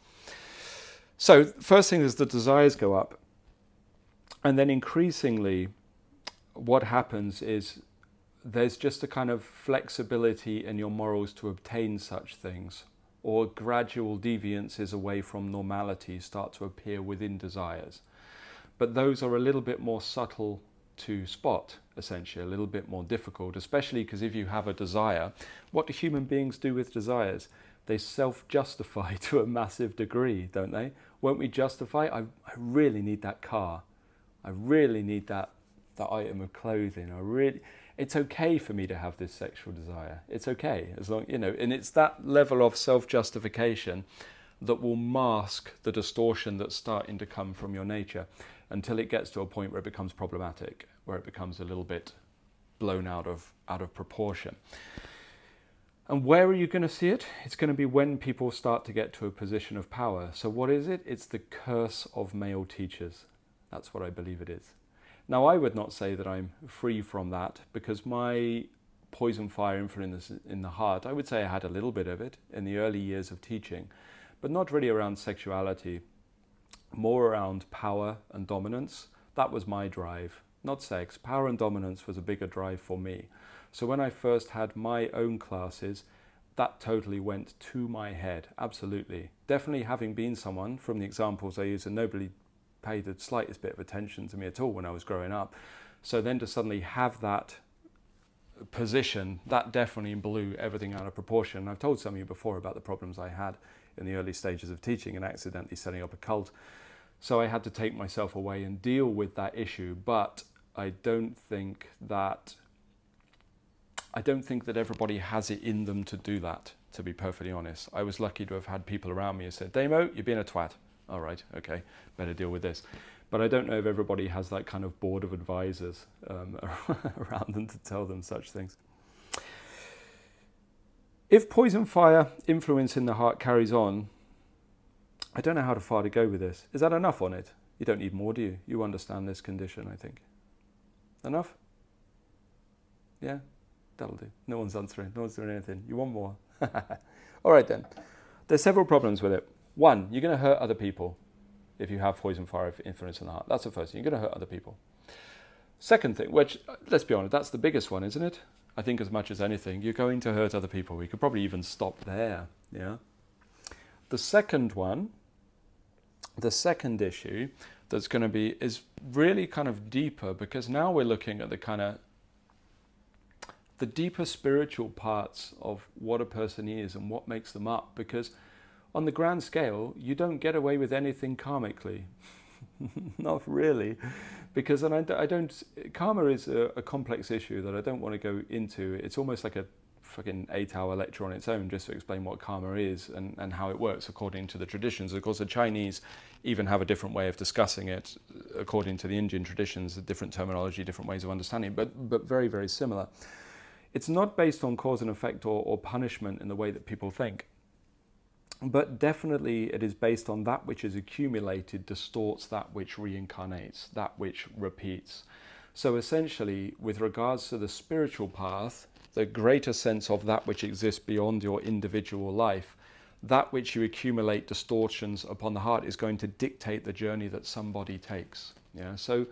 So first thing is the desires go up. And then increasingly, what happens is there's just a kind of flexibility in your morals to obtain such things, or gradual deviances away from normality start to appear within desires. But those are a little bit more subtle to spot, essentially, a little bit more difficult, especially because if you have a desire, what do human beings do with desires? They self-justify to a massive degree, don't they? Won't we justify, I really need that car. I really need that item of clothing. It's okay for me to have this sexual desire. It's okay, as long, and it's that level of self-justification that will mask the distortion that's starting to come from your nature until it gets to a point where it becomes problematic, where it becomes a little bit blown out of proportion. And where are you going to see it? It's going to be when people start to get to a position of power. So what is it? It's the curse of male teachers. That's what I believe it is. Now, I would not say that I'm free from that, because my poison fire influence in the heart, I would say I had a little bit of it in the early years of teaching, but not really around sexuality, more around power and dominance. That was my drive, not sex. Power and dominance was a bigger drive for me. So when I first had my own classes, that totally went to my head, absolutely. Definitely having been someone, from the examples I use, and nobody paid the slightest bit of attention to me at all when I was growing up. So then to suddenly have that position, that definitely blew everything out of proportion. I've told some of you before about the problems I had in the early stages of teaching and accidentally setting up a cult. So I had to take myself away and deal with that issue, but I don't think that everybody has it in them to do that, to be perfectly honest. I was lucky to have had people around me who said, Damo, you're being a twat. All right, okay, better deal with this. But I don't know if everybody has that kind of board of advisors around them to tell them such things. If poison fire influence in the heart carries on, I don't know how far to go with this. Is that enough on it? You don't need more, do you? You understand this condition, I think. Enough? Yeah, that'll do. No one's answering. No one's doing anything. You want more? All right then. There's several problems with it. One, you're going to hurt other people if you have poison fire influence in the heart. That's the first thing. You're going to hurt other people. Second thing, which, let's be honest, that's the biggest one, isn't it? I think as much as anything, you're going to hurt other people. We could probably even stop there, yeah? The second one, the second issue that's going to be, is really kind of deeper, because now we're looking at the kind of, the deeper spiritual parts of what a person is and what makes them up, because on the grand scale, you don't get away with anything karmically. Not really, because karma is a complex issue that I don't want to go into. It's almost like a fucking 8-hour lecture on its own just to explain what karma is and how it works according to the traditions. Of course, the Chinese even have a different way of discussing it according to the Indian traditions, a different terminology, different ways of understanding, but very, very similar. It's not based on cause and effect or punishment in the way that people think. But definitely it is based on that which is accumulated distorts that which reincarnates, that which repeats. So essentially, with regards to the spiritual path, the greater sense of that which exists beyond your individual life, that which you accumulate distortions upon the heart is going to dictate the journey that somebody takes. Yeah? So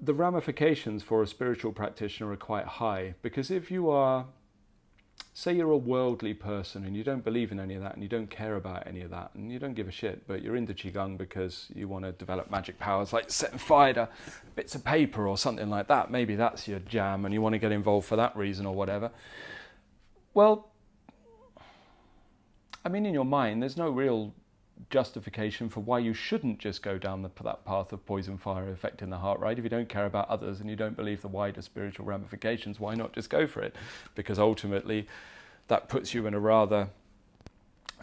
the ramifications for a spiritual practitioner are quite high, because if you are say you're a worldly person and you don't believe in any of that and you don't care about any of that and you don't give a shit, but you're into Qigong because you want to develop magic powers like setting fire to bits of paper or something like that. Maybe that's your jam and you want to get involved for that reason or whatever. Well, I mean, in your mind, there's no real justification for why you shouldn't just go down that path of poison fire affecting the heart, right? If you don't care about others and you don't believe the wider spiritual ramifications, why not just go for it? Because ultimately that puts you in a rather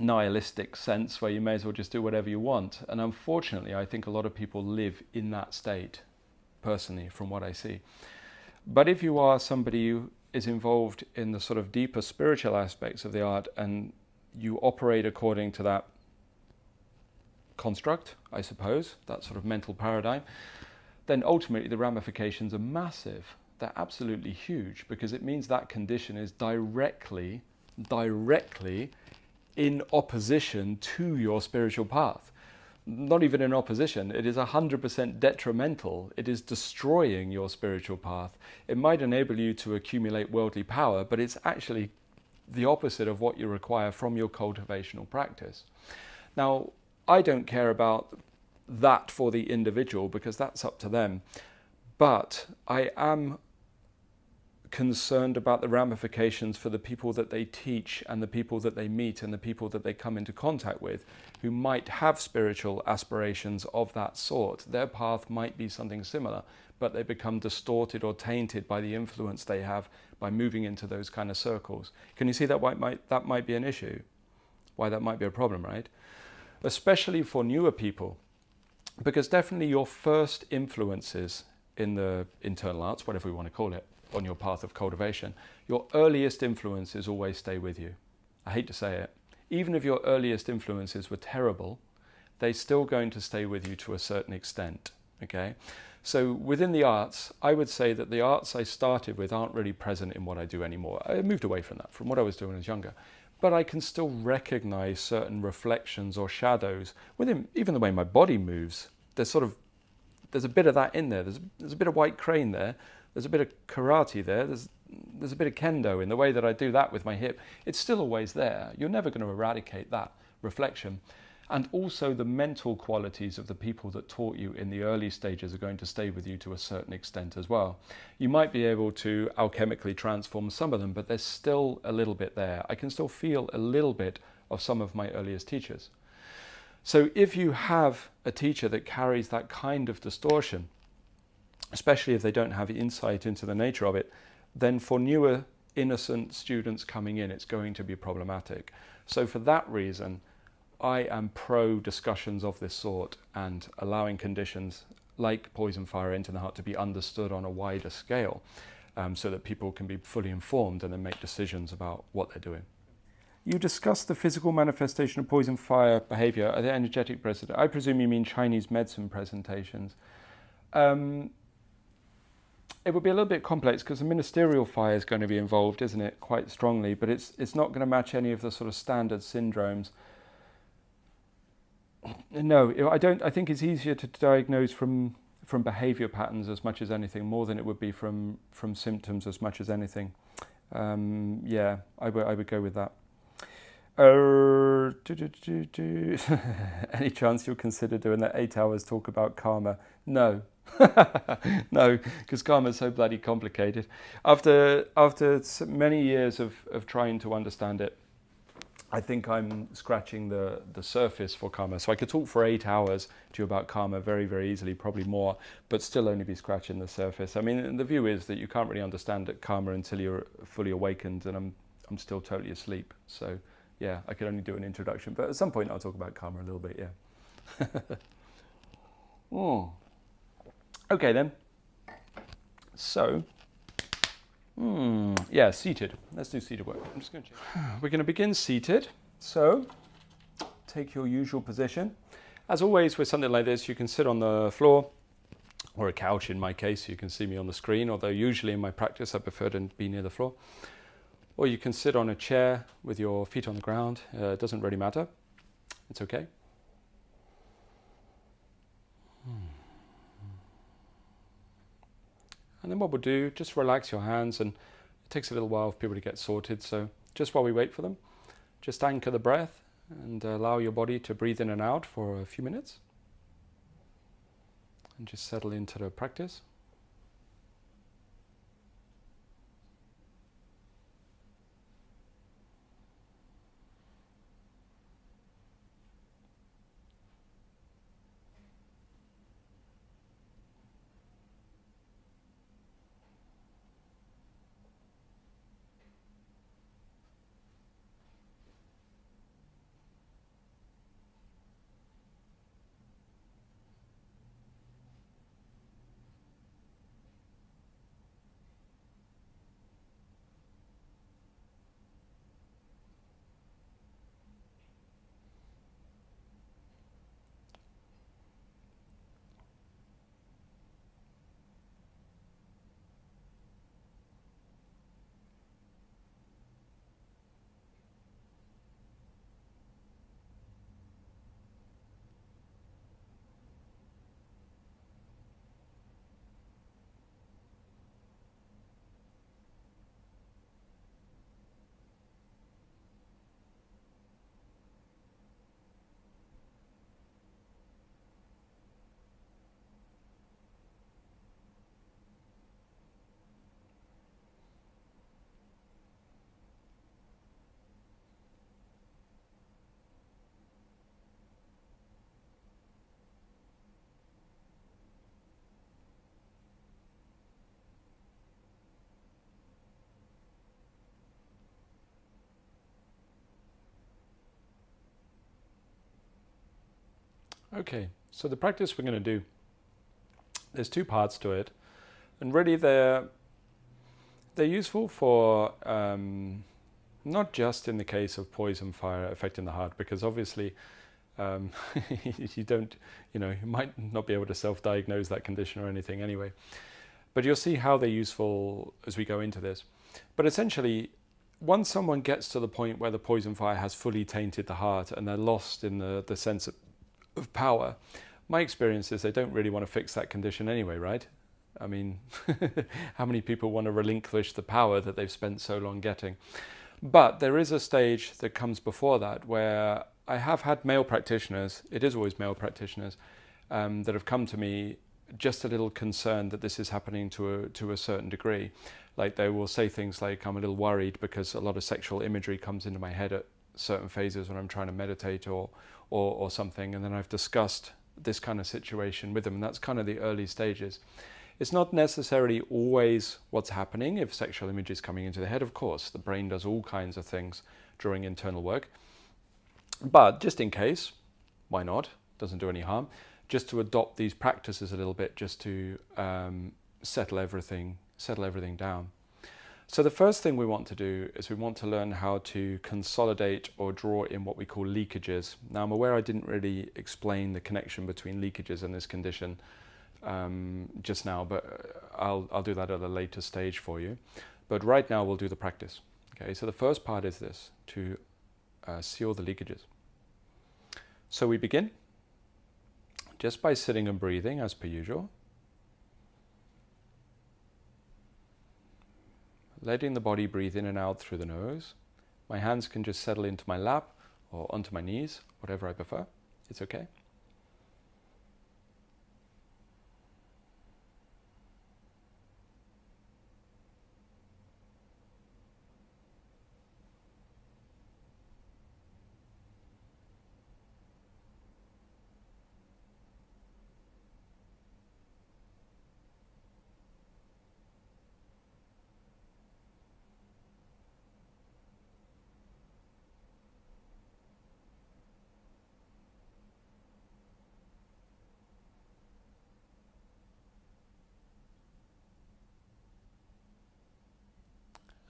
nihilistic sense where you may as well just do whatever you want. And unfortunately, I think a lot of people live in that state, personally, from what I see. But if you are somebody who is involved in the sort of deeper spiritual aspects of the art and you operate according to that construct, I suppose, that sort of mental paradigm, then ultimately the ramifications are massive. They're absolutely huge, because it means that condition is directly in opposition to your spiritual path. Not even in opposition, it is 100% detrimental. It is destroying your spiritual path. It might enable you to accumulate worldly power, but it's actually the opposite of what you require from your cultivational practice. Now, I don't care about that for the individual because that's up to them, but I am concerned about the ramifications for the people that they teach and the people that they meet and the people that they come into contact with who might have spiritual aspirations of that sort. Their path might be something similar, but they become distorted or tainted by the influence they have by moving into those kind of circles. Can you see that that might be an issue? Why that might be a problem, right? Especially for newer people, because definitely your first influences in the internal arts, whatever we want to call it, on your path of cultivation, your earliest influences always stay with you. I hate to say it. Even if your earliest influences were terrible, they're still going to stay with you to a certain extent, okay? So within the arts, I would say that the arts I started with aren't really present in what I do anymore. I moved away from that, from what I was doing when I was younger. But I can still recognize certain reflections or shadows within even the way my body moves. There's a bit of that in there. There's a bit of white crane there. There's a bit of karate there. There's a bit of kendo in the way that I do that with my hip. It's still always there. You're never going to eradicate that reflection. And also the mental qualities of the people that taught you in the early stages are going to stay with you to a certain extent as well. You might be able to alchemically transform some of them, but there's still a little bit there. I can still feel a little bit of some of my earliest teachers. So if you have a teacher that carries that kind of distortion, especially if they don't have insight into the nature of it, then for newer, innocent students coming in, it's going to be problematic. So for that reason, I am pro discussions of this sort and allowing conditions like poison fire into the heart to be understood on a wider scale, so that people can be fully informed and then make decisions about what they're doing. You discussed the physical manifestation of poison fire behavior at the energetic presentation. I presume you mean Chinese medicine presentations. It would be a little bit complex because the ministerial fire is going to be involved, isn't it, quite strongly, but it's not going to match any of the sort of standard syndromes. No, I don't. I think it's easier to diagnose from behavior patterns as much as anything, more than it would be from symptoms as much as anything. Yeah, I would go with that. Any chance you'll consider doing that 8 hours talk about karma? No. No, because karma is so bloody complicated. After many years of trying to understand it, I think I'm scratching the surface for karma. So I could talk for 8 hours to you about karma very, very easily, probably more, but still only be scratching the surface. I mean, the view is that you can't really understand karma until you're fully awakened, and I'm still totally asleep. So yeah, I could only do an introduction, but at some point I'll talk about karma a little bit, yeah. Okay then. So, yeah, seated. Let's do seated work. I'm just going to check. We're going to begin seated. So, take your usual position. As always, with something like this, you can sit on the floor or a couch in my case. You can see me on the screen, although usually in my practice I prefer to be near the floor. Or you can sit on a chair with your feet on the ground. It doesn't really matter. It's okay. And then what we'll do, just relax your hands, and it takes a little while for people to get sorted, so just while we wait for them, just anchor the breath and allow your body to breathe in and out for a few minutes. And just settle into the practice. Okay, so the practice we're going to do, there's two parts to it, and really they're useful for not just in the case of poison fire affecting the heart, because obviously you might not be able to self-diagnose that condition or anything anyway, but you'll see how they're useful as we go into this. But essentially, once someone gets to the point where the poison fire has fully tainted the heart and they're lost in the sense of power, my experience is they don't really want to fix that condition anyway, right? I mean, how many people want to relinquish the power that they've spent so long getting? But there is a stage that comes before that where I have had male practitioners, it is always male practitioners, that have come to me just a little concerned that this is happening to a certain degree. Like they will say things like, I'm a little worried because a lot of sexual imagery comes into my head at certain phases when I'm trying to meditate or something, and then I've discussed this kind of situation with them, and that's kind of the early stages. It's not necessarily always what's happening if sexual image is coming into the head. Of course, the brain does all kinds of things during internal work, but just in case, why not? Doesn't do any harm. Just to adopt these practices a little bit, just to settle everything down. So the first thing we want to do is we want to learn how to consolidate or draw in what we call leakages. Now I'm aware I didn't really explain the connection between leakages and this condition just now, but I'll do that at a later stage for you. But right now we'll do the practice. Okay, so the first part is this, to seal the leakages. So we begin just by sitting and breathing as per usual. Letting the body breathe in and out through the nose. My hands can just settle into my lap or onto my knees, whatever I prefer. It's okay.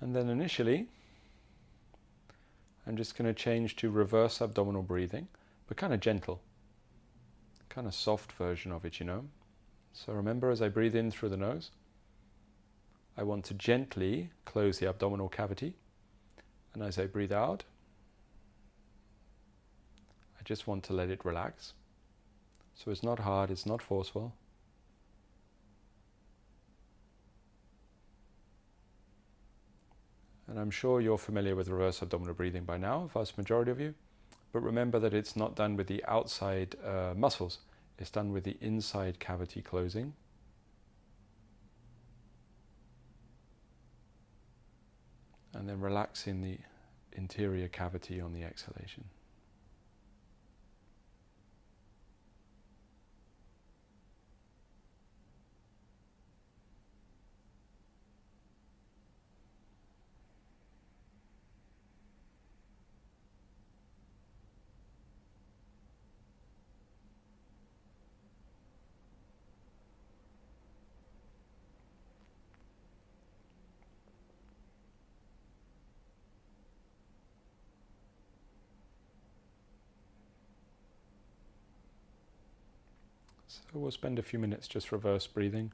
And then initially, I'm just going to change to reverse abdominal breathing, but kind of gentle, kind of soft version of it, you know. So remember, as I breathe in through the nose, I want to gently close the abdominal cavity. And as I breathe out, I just want to let it relax. So it's not hard, it's not forceful. And I'm sure you're familiar with reverse abdominal breathing by now, vast majority of you. But remember that it's not done with the outside muscles. It's done with the inside cavity closing. And then relaxing the interior cavity on the exhalation. So we'll spend a few minutes just reverse breathing.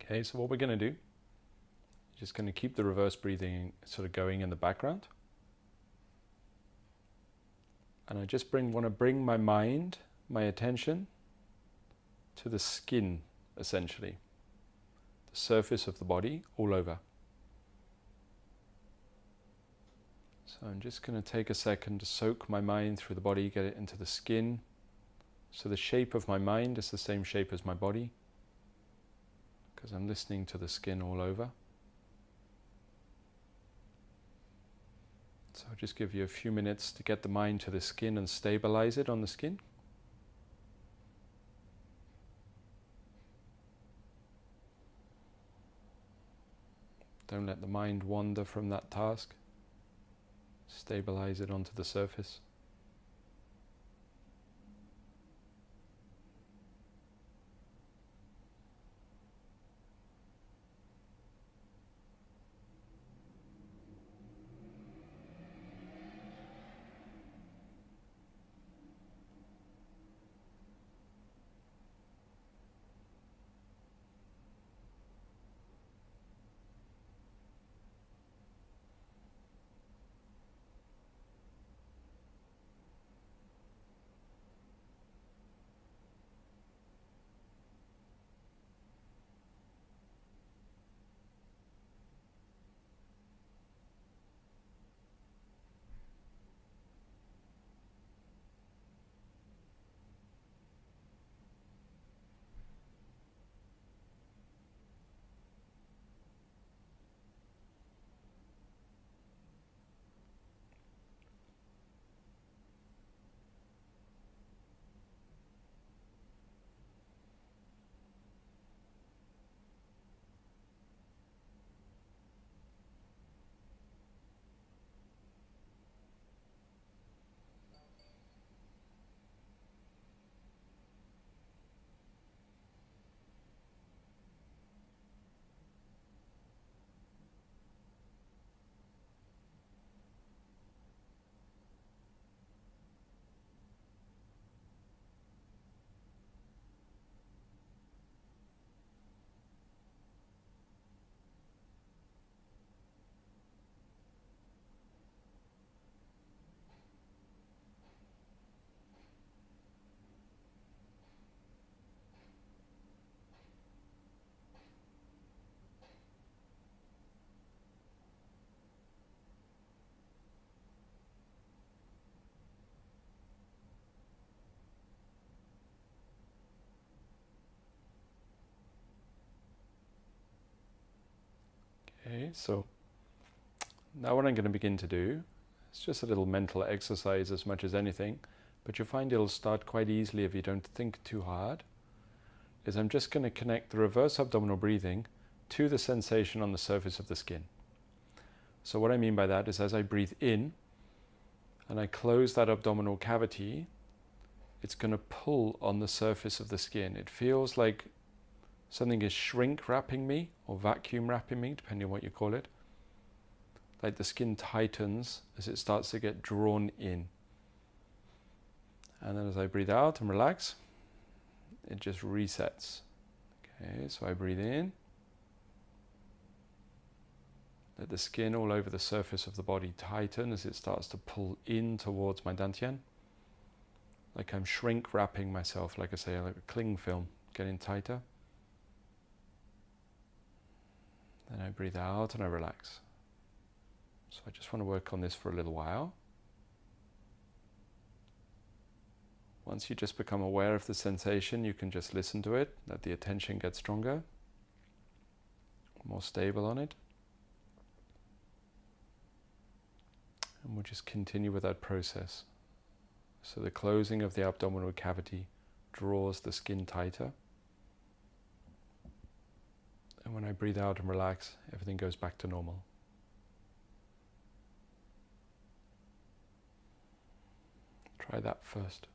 Okay, so what we're going to do, just going to keep the reverse breathing sort of going in the background. And I just want to bring my mind, my attention to the skin, essentially. The surface of the body all over. So I'm just going to take a second to soak my mind through the body, get it into the skin. So the shape of my mind is the same shape as my body, because I'm listening to the skin all over. So I'll just give you a few minutes to get the mind to the skin and stabilize it on the skin. Don't let the mind wander from that task. Stabilize it onto the surface. Okay, so now what I'm going to begin to do, it's just a little mental exercise as much as anything, but you'll find it'll start quite easily if you don't think too hard, is I'm just going to connect the reverse abdominal breathing to the sensation on the surface of the skin. So what I mean by that is as I breathe in and I close that abdominal cavity, it's going to pull on the surface of the skin. It feels like something is shrink wrapping me or vacuum wrapping me, depending on what you call it. Like the skin tightens as it starts to get drawn in. And then as I breathe out and relax, it just resets. Okay, so I breathe in. Let the skin all over the surface of the body tighten as it starts to pull in towards my dantian. Like I'm shrink wrapping myself, like I say, like a cling film, getting tighter. Then I breathe out and I relax. So I just want to work on this for a little while. Once you just become aware of the sensation, you can just listen to it, let the attention get stronger, more stable on it. And we'll just continue with that process. So the closing of the abdominal cavity draws the skin tighter. And when I breathe out and relax, everything goes back to normal. Try that first.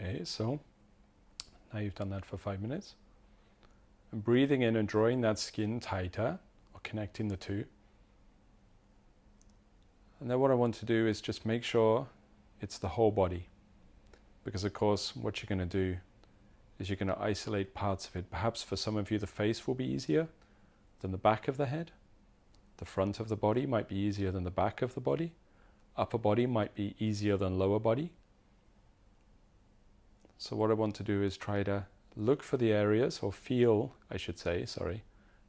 Okay, so now you've done that for 5 minutes. And breathing in and drawing that skin tighter, or connecting the two. And then what I want to do is just make sure it's the whole body. Because of course, what you're going to do is you're going to isolate parts of it. Perhaps for some of you, the face will be easier than the back of the head. The front of the body might be easier than the back of the body. Upper body might be easier than lower body. So what I want to do is try to look for the areas, or feel, I should say, sorry,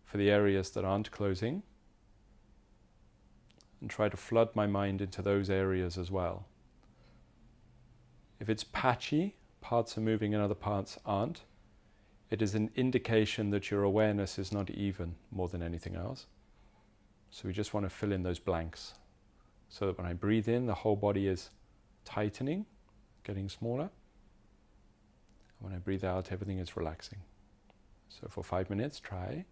for the areas that aren't closing, and try to flood my mind into those areas as well. If it's patchy, parts are moving and other parts aren't, it is an indication that your awareness is not even more than anything else. So we just want to fill in those blanks so that when I breathe in, the whole body is tightening, getting smaller. When I breathe out, everything is relaxing. So for 5 minutes, try.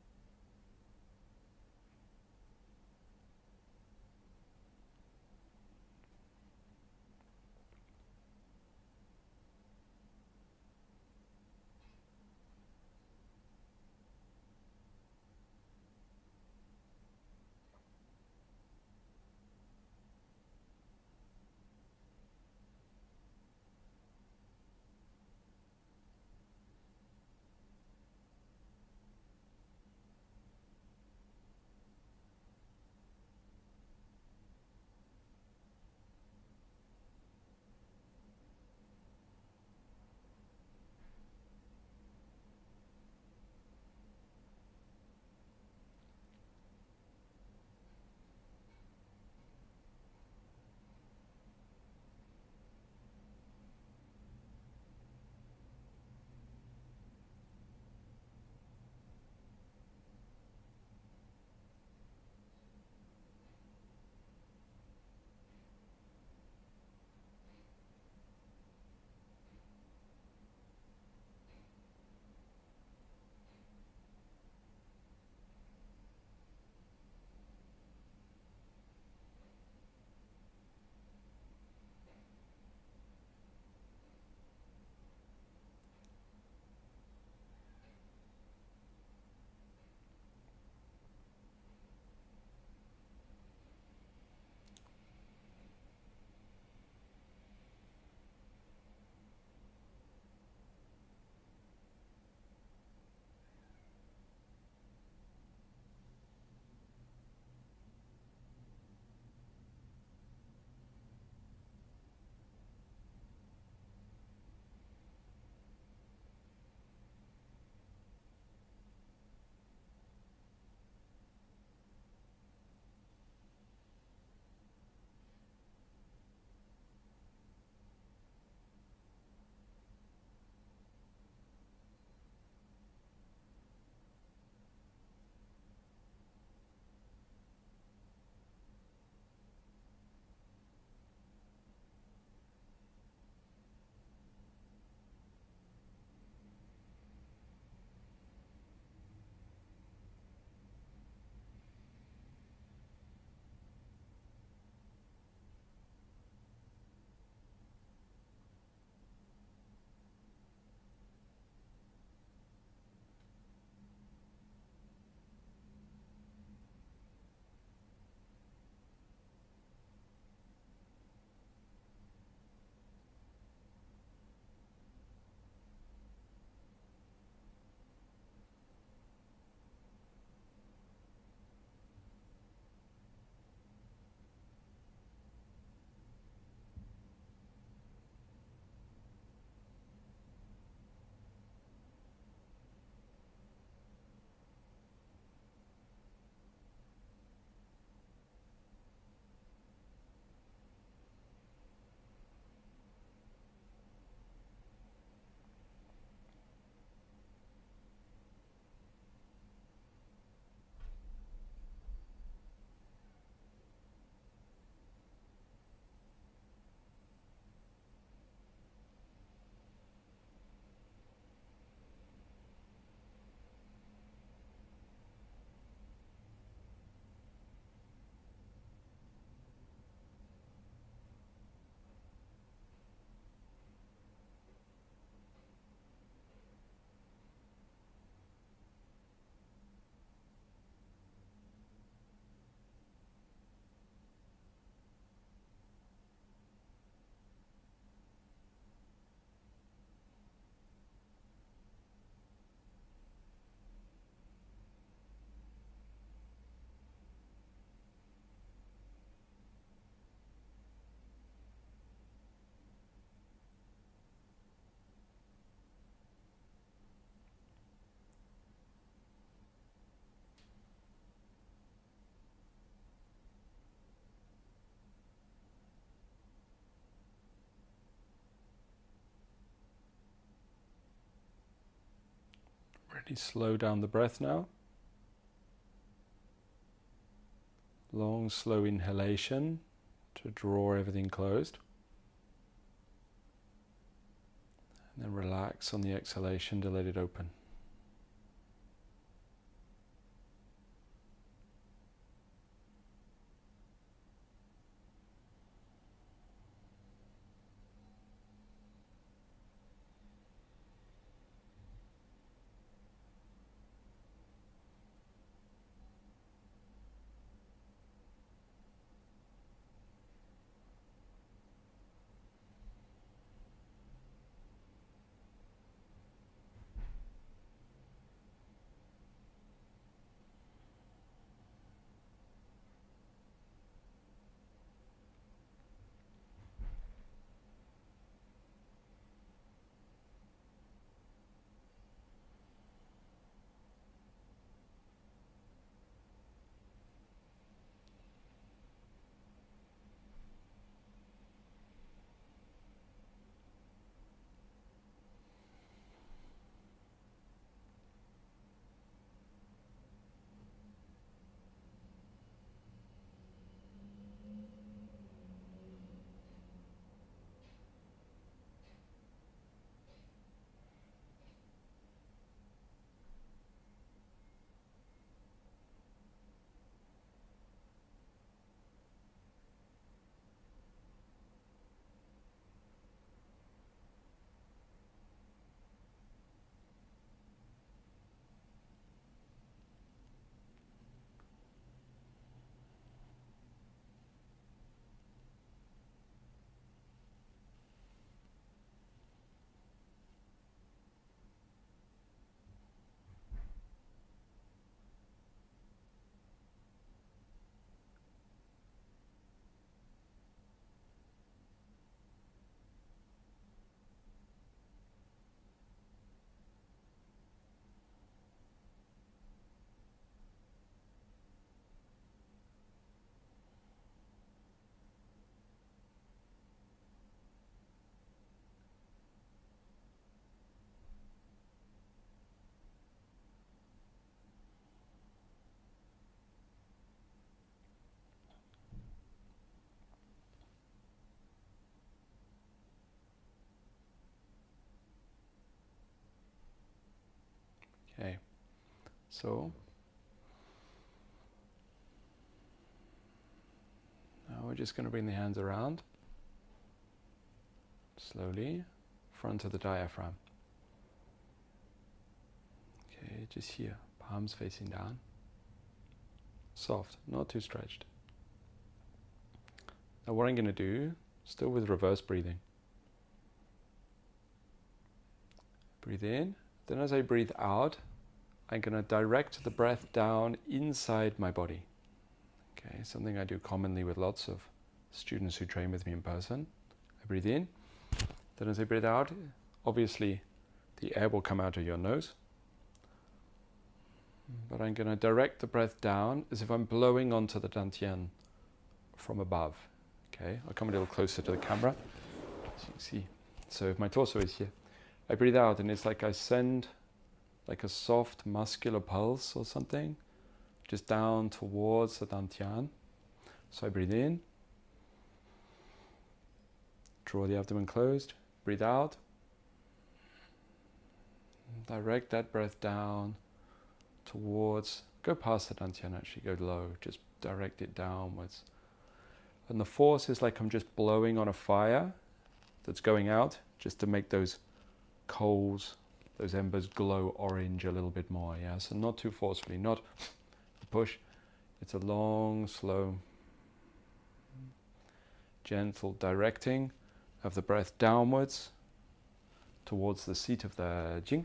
Really slow down the breath now. Long, slow inhalation to draw everything closed. And then relax on the exhalation to let it open. Okay, so now we're just going to bring the hands around slowly, front of the diaphragm. Okay, just here, palms facing down. Soft, not too stretched. Now what I'm going to do, still with reverse breathing. Breathe in, then as I breathe out, I'm going to direct the breath down inside my body. Okay, something I do commonly with lots of students who train with me in person. I breathe in, then as I breathe out, obviously the air will come out of your nose. But I'm going to direct the breath down as if I'm blowing onto the dantian from above. Okay, I'll come a little closer to the camera so you can see. So if my torso is here, I breathe out and it's like I send like a soft muscular pulse or something just down towards the dantian. So I breathe in, draw the abdomen closed, breathe out, direct that breath down towards, go past the dantian actually, go low, just direct it downwards. And the force is like I'm just blowing on a fire that's going out just to make those coals, those embers glow orange a little bit more, yeah? So not too forcefully, not a push. It's a long, slow, gentle directing of the breath downwards towards the seat of the jing.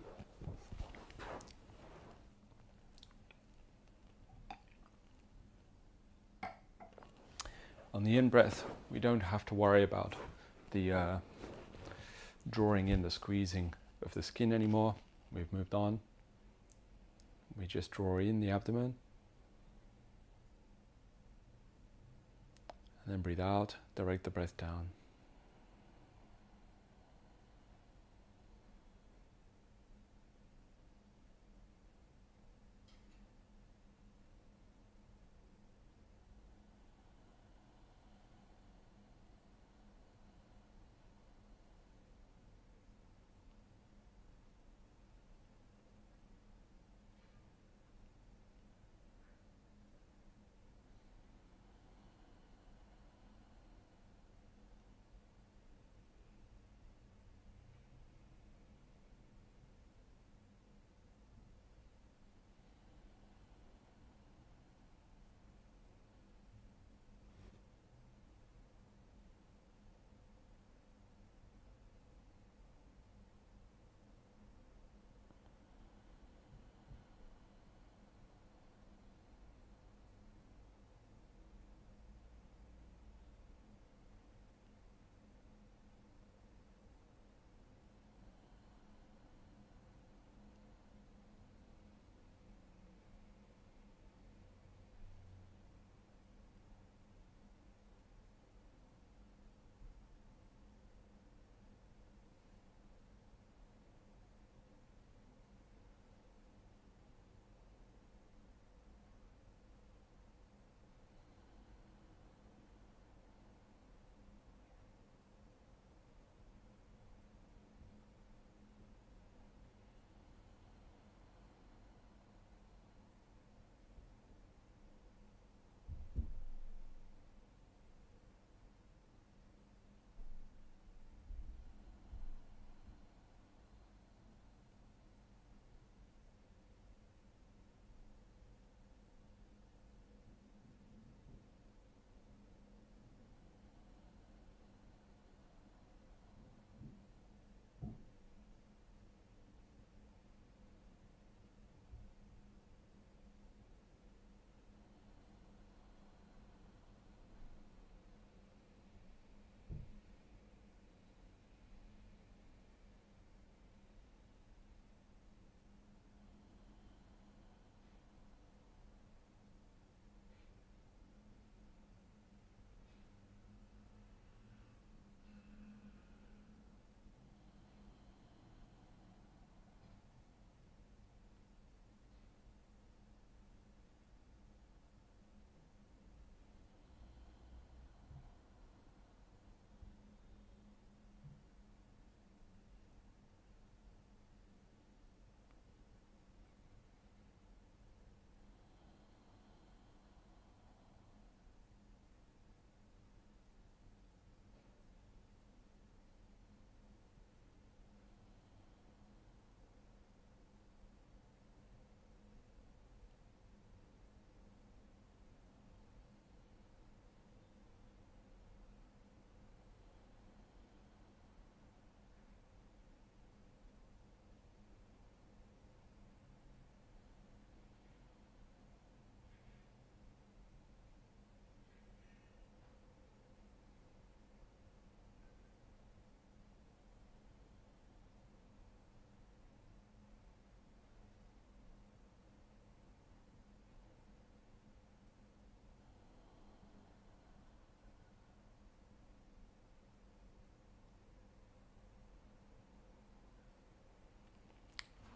On the in-breath, we don't have to worry about the drawing in, the squeezing of the skin anymore. We've moved on. We just draw in the abdomen. And then breathe out, direct the breath down.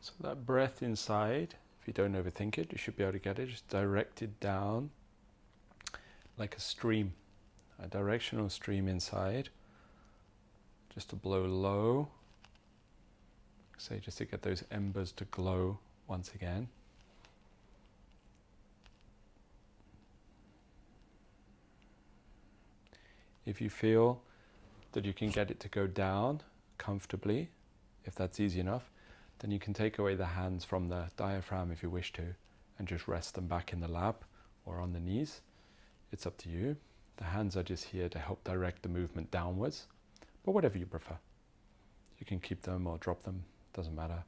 So that breath inside, if you don't overthink it, you should be able to get it. Just direct it down like a stream, a directional stream inside, just to blow low. Say, just to get those embers to glow once again. If you feel that you can get it to go down comfortably, if that's easy enough, then you can take away the hands from the diaphragm if you wish to, and just rest them back in the lap or on the knees. It's up to you. The hands are just here to help direct the movement downwards, but whatever you prefer. You can keep them or drop them, doesn't matter.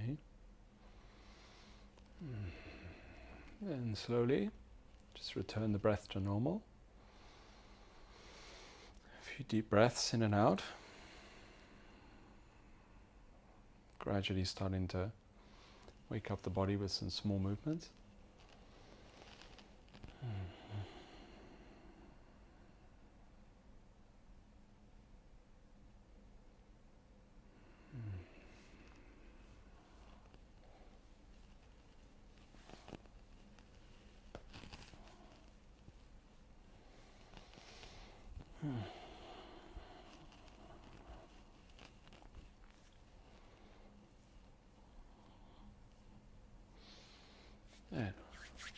Okay. And slowly, just return the breath to normal. A few deep breaths in and out. Gradually starting to wake up the body with some small movements.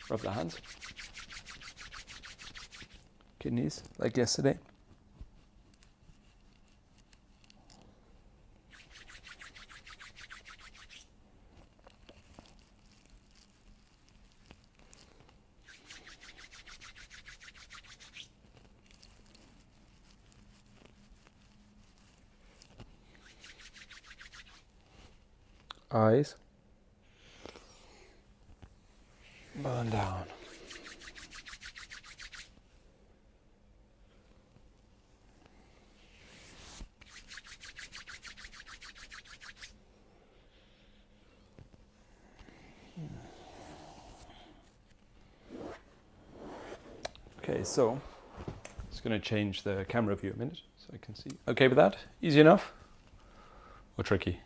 Rub the hands. Kidneys, like yesterday. Eyes. Burn down. Okay, so just going to change the camera view a minute so I can see. Okay with that? Easy enough? Or tricky?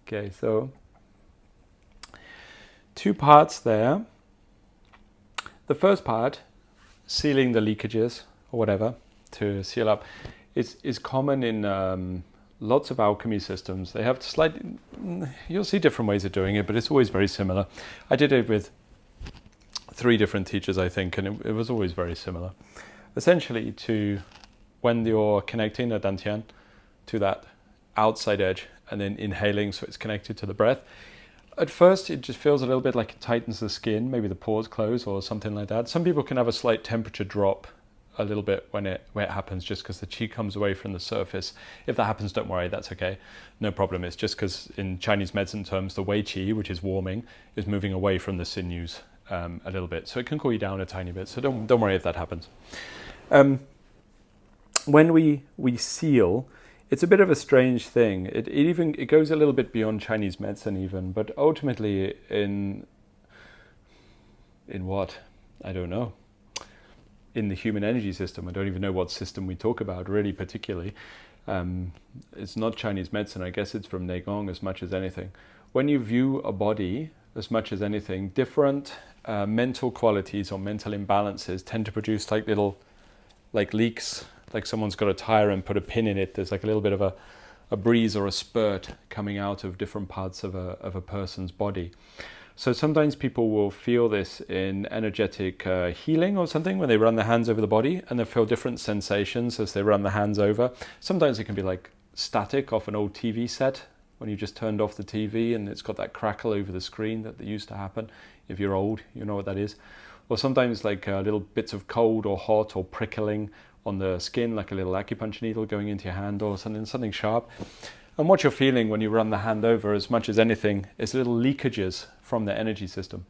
Okay, so 2 parts there. The first part, sealing the leakages or whatever to seal up, is common in lots of alchemy systems. They have slightly, you'll see different ways of doing it, but it's always very similar. I did it with 3 different teachers, I think, and it was always very similar. Essentially, when you're connecting the dantian to that outside edge and then inhaling so it's connected to the breath, at first it just feels a little bit like it tightens the skin, maybe the pores close or something like that. Some people can have a slight temperature drop a little bit when it happens, just because the qi comes away from the surface. If that happens, don't worry, that's okay, no problem. It's just because in Chinese medicine terms, the wei qi, which is warming, is moving away from the sinews a little bit, so it can cool you down a tiny bit, so don't worry if that happens. When we seal, it's a bit of a strange thing. It goes a little bit beyond Chinese medicine even, but ultimately in what? I don't know. In the human energy system, I don't even know what system we talk about really particularly. It's not Chinese medicine, I guess it's from Qigong as much as anything. When you view a body, as much as anything, different mental qualities or mental imbalances tend to produce like little leaks, like someone's got a tire and put a pin in it. There's like a little bit of a breeze or a spurt coming out of different parts of a person's body. So sometimes people will feel this in energetic healing or something when they run their hands over the body, and they feel different sensations as they run the hands over. Sometimes it can be like static off an old TV set when you just turned off the TV and it's got that crackle over the screen that used to happen. If you're old, you know what that is. Or sometimes like little bits of cold or hot or prickling on the skin, like a little acupuncture needle going into your hand or something sharp. And what you're feeling when you run the hand over, as much as anything, is little leakages from the energy system.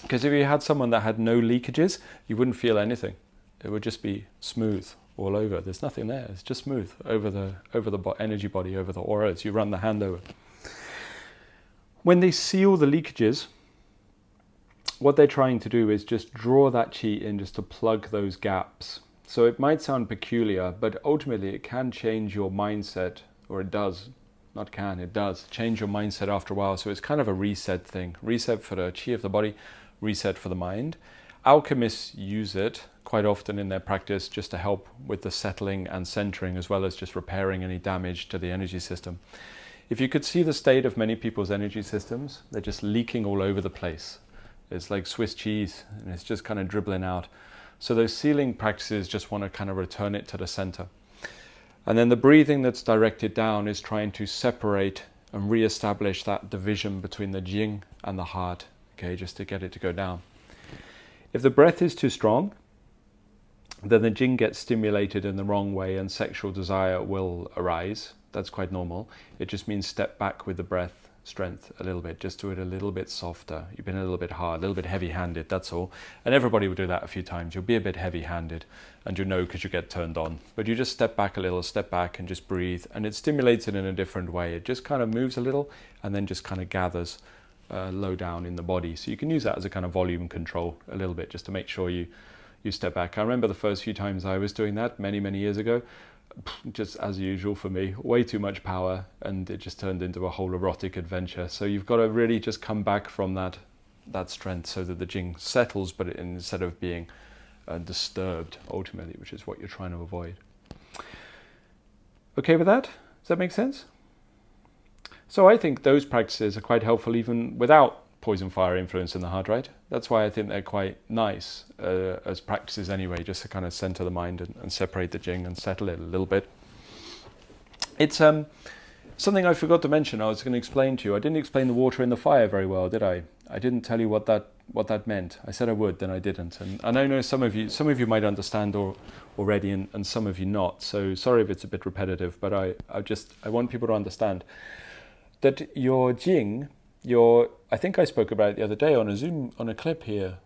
Because if you had someone that had no leakages, you wouldn't feel anything. It would just be smooth all over. There's nothing there. It's just smooth over the energy body, over the aura as you run the hand over. When they seal the leakages, what they're trying to do is just draw that qi in, just to plug those gaps. So it might sound peculiar, but ultimately it can change your mindset, or it does. Not can, it does. Change your mindset after a while. So it's kind of a reset thing. Reset for the qi of the body, reset for the mind. Alchemists use it quite often in their practice just to help with the settling and centering, as well as just repairing any damage to the energy system. If you could see the state of many people's energy systems, they're just leaking all over the place. It's like Swiss cheese, and it's just kind of dribbling out. So those sealing practices just want to kind of return it to the center. And then the breathing that's directed down is trying to separate and re-establish that division between the jing and the heart, okay, just to get it to go down. If the breath is too strong, then the jing gets stimulated in the wrong way and sexual desire will arise. That's quite normal. It just means step back with the breath strength a little bit, just do it a little bit softer. You've been a little bit hard, a little bit heavy-handed, that's all. And everybody will do that a few times. You'll be a bit heavy-handed, and you know because you get turned on. But you just step back a little, step back and just breathe, and it stimulates it in a different way. It just kind of moves a little and then just kind of gathers low down in the body. So you can use that as a kind of volume control a little bit, just to make sure you step back. I remember the first few times I was doing that many years ago, just as usual for me, way too much power, and it just turned into a whole erotic adventure. So you've got to really just come back from that strength so that the jing settles, but instead of being disturbed ultimately, which is what you're trying to avoid. Okay with that? Does that make sense? So I think those practices are quite helpful even without poison fire influence in the heart, right? That's why I think they're quite nice as practices anyway, just to kind of center the mind and separate the Jing and settle it a little bit. It's something I forgot to mention. I was going to explain to you. I didn't explain the water in the fire very well, did I? I didn't tell you what that meant. I said I would, then I didn't. And I know some of you might understand already, and some of you not. So sorry if it's a bit repetitive, but I want people to understand that your Jing, I think I spoke about it the other day on a Zoom, on a clip here.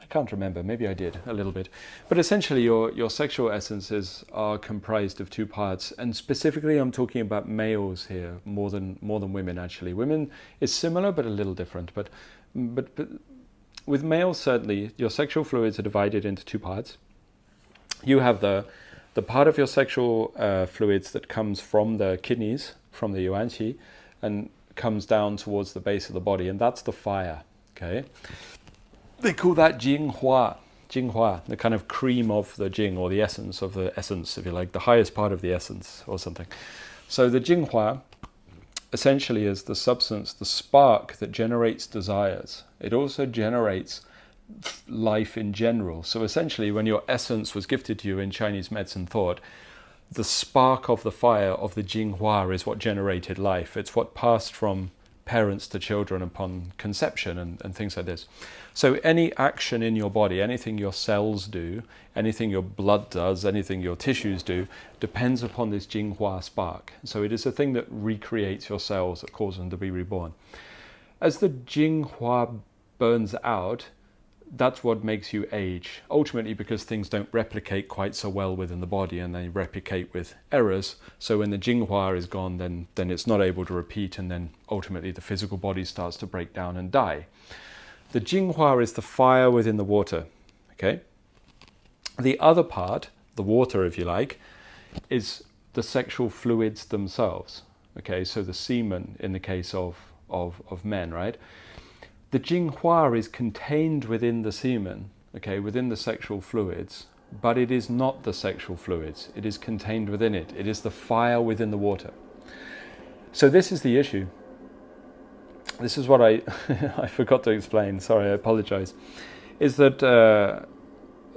I can't remember, maybe I did a little bit. But essentially your sexual essences are comprised of two parts, and specifically I'm talking about males here more than women actually. Women is similar but a little different. But with males certainly your sexual fluids are divided into two parts. You have the part of your sexual fluids that comes from the kidneys, from the yuan qi, and comes down towards the base of the body, and that's the fire, okay? They call that Jinghua, the kind of cream of the Jing, or the essence of the essence, if you like, the highest part of the essence or something. So the Jinghua essentially is the substance, the spark that generates desires. It also generates life in general. So essentially when your essence was gifted to you in Chinese medicine thought, the spark of the fire of the Jinghua is what generated life. It's what passed from parents to children upon conception and things like this. So any action in your body, anything your cells do, anything your blood does, anything your tissues do, depends upon this Jinghua spark. So it is a thing that recreates your cells, that causes them to be reborn. As the Jinghua burns out, that's what makes you age, ultimately because things don't replicate quite so well within the body, and they replicate with errors. So when the Jinghua is gone, then it's not able to repeat, and then ultimately the physical body starts to break down and die. The Jinghua is the fire within the water, okay? The other part, the water if you like, is the sexual fluids themselves, okay? So the semen in the case of men, right? The Jinghua is contained within the semen, okay, within the sexual fluids, but it is not the sexual fluids. It is contained within it. It is the fire within the water. So this is the issue. This is what I forgot to explain. Sorry, I apologize. Is that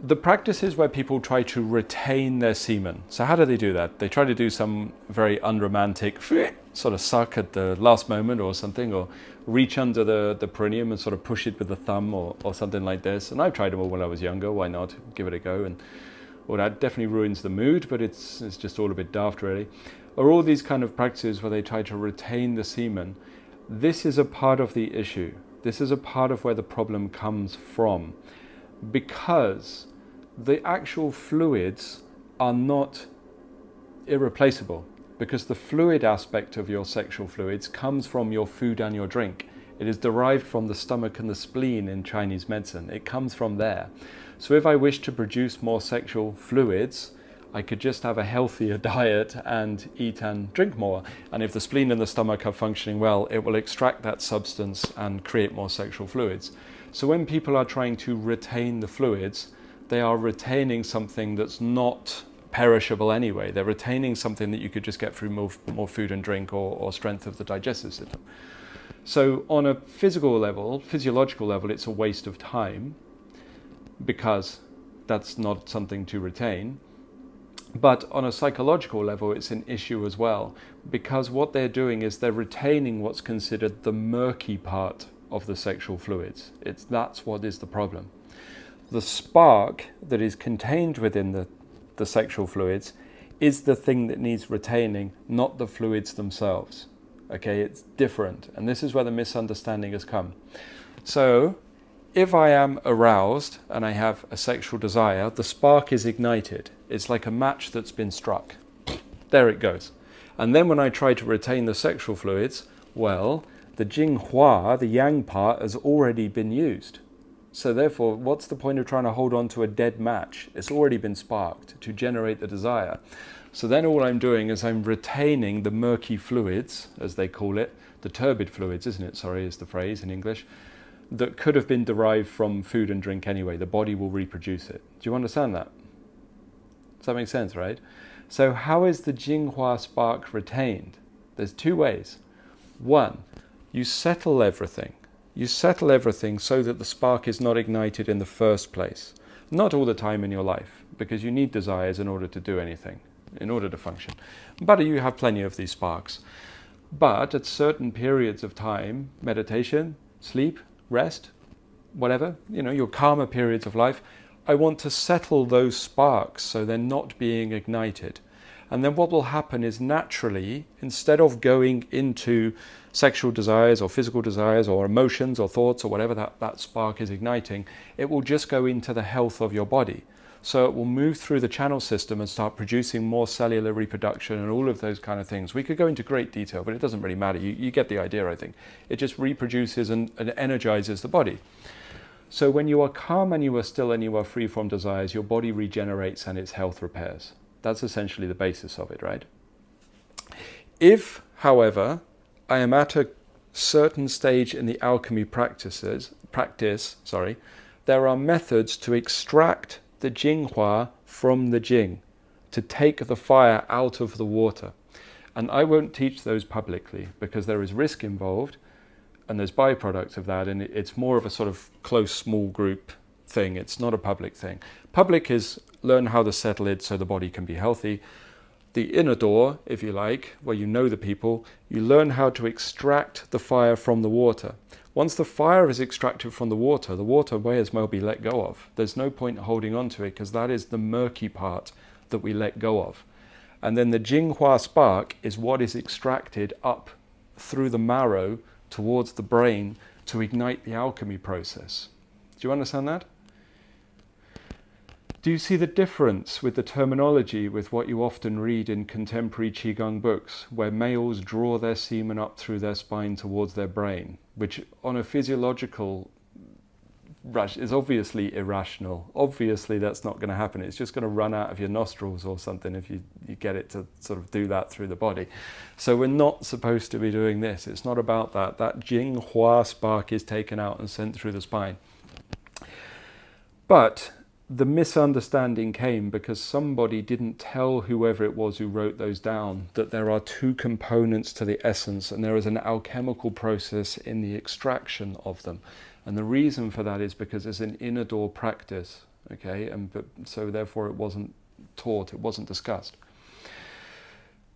the practices where people try to retain their semen. So how do they do that? They try to do some very unromantic sort of suck at the last moment or something, or reach under the perineum and sort of push it with the thumb or something like this. And I've tried them all when I was younger. Why not? Give it a go. And well, that definitely ruins the mood, but it's just all a bit daft really. Or all these kind of practices where they try to retain the semen. This is a part of the issue. This is a part of where the problem comes from, because the actual fluids are not irreplaceable, because the fluid aspect of your sexual fluids comes from your food and your drink. It is derived from the stomach and the spleen in Chinese medicine. It comes from there. So if I wish to produce more sexual fluids, I could just have a healthier diet and eat and drink more. And if the spleen and the stomach are functioning well, it will extract that substance and create more sexual fluids. So when people are trying to retain the fluids, they are retaining something that's not perishable anyway. They're retaining something that you could just get through more food and drink or strength of the digestive system. So on a physiological level, it's a waste of time, because that's not something to retain. But on a psychological level, it's an issue as well, because what they're doing is they're retaining what's considered the murky part of the sexual fluids. That's what is the problem. The spark that is contained within the sexual fluids is the thing that needs retaining, not the fluids themselves. Okay, it's different. And this is where the misunderstanding has come. So if I am aroused and I have a sexual desire, the spark is ignited. It's like a match that's been struck. There it goes. And then when I try to retain the sexual fluids, well, the Jinghua, the yang part, has already been used. So therefore, what's the point of trying to hold on to a dead match? It's already been sparked to generate the desire. So then all I'm doing is I'm retaining the murky fluids, as they call it, the turbid fluids, isn't it? Sorry, is the phrase in English, that could have been derived from food and drink anyway. The body will reproduce it. Do you understand that? Does that make sense, right? So how is the Jinghua spark retained? There's two ways. One, you settle everything. You settle everything so that the spark is not ignited in the first place. Not all the time in your life, because you need desires in order to do anything, in order to function. But you have plenty of these sparks. But at certain periods of time, meditation, sleep, rest, whatever, your calmer periods of life, I want to settle those sparks so they're not being ignited. And then what will happen is naturally, instead of going into sexual desires or physical desires or emotions or thoughts or whatever that spark is igniting, it will just go into the health of your body. So it will move through the channel system and start producing more cellular reproduction and all of those kind of things. We could go into great detail, but it doesn't really matter. You get the idea, I think. It just reproduces and energizes the body. So when you are calm and you are still and you are free from desires, your body regenerates and its health repairs. That's essentially the basis of it, right? If, however, I am at a certain stage in the alchemy practice, there are methods to extract the Jinghua from the Jing, to take the fire out of the water. And I won't teach those publicly because there is risk involved and there's byproducts of that, and it's more of a sort of close, small group thing. It's not a public thing. Public is learn how to settle it so the body can be healthy. The inner door, if you like, where you know the people, you learn how to extract the fire from the water. Once the fire is extracted from the water may as well be let go of. There's no point holding on to it because that is the murky part that we let go of. And then the Jinghua spark is what is extracted up through the marrow towards the brain to ignite the alchemy process. Do you understand that? Do you see the difference with the terminology with what you often read in contemporary Qigong books, where males draw their semen up through their spine towards their brain, which on a physiological is obviously irrational. Obviously that's not going to happen. It's just going to run out of your nostrils or something if you get it to sort of do that through the body. So we're not supposed to be doing this. It's not about that. That Jinghua spark is taken out and sent through the spine. But the misunderstanding came because somebody didn't tell whoever it was who wrote those down that there are two components to the essence and there is an alchemical process in the extraction of them. And the reason for that is because it's an inner door practice, okay? So therefore it wasn't taught, it wasn't discussed.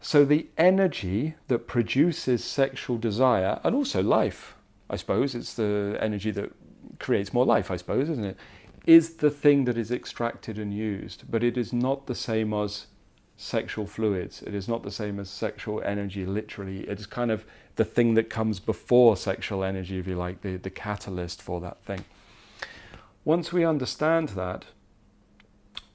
So the energy that produces sexual desire, and also life, I suppose, it's the energy that creates more life, I suppose, isn't it? Is the thing that is extracted and used, but it is not the same as sexual fluids. It is not the same as sexual energy, literally. It is kind of the thing that comes before sexual energy, if you like, the catalyst for that thing. Once we understand that,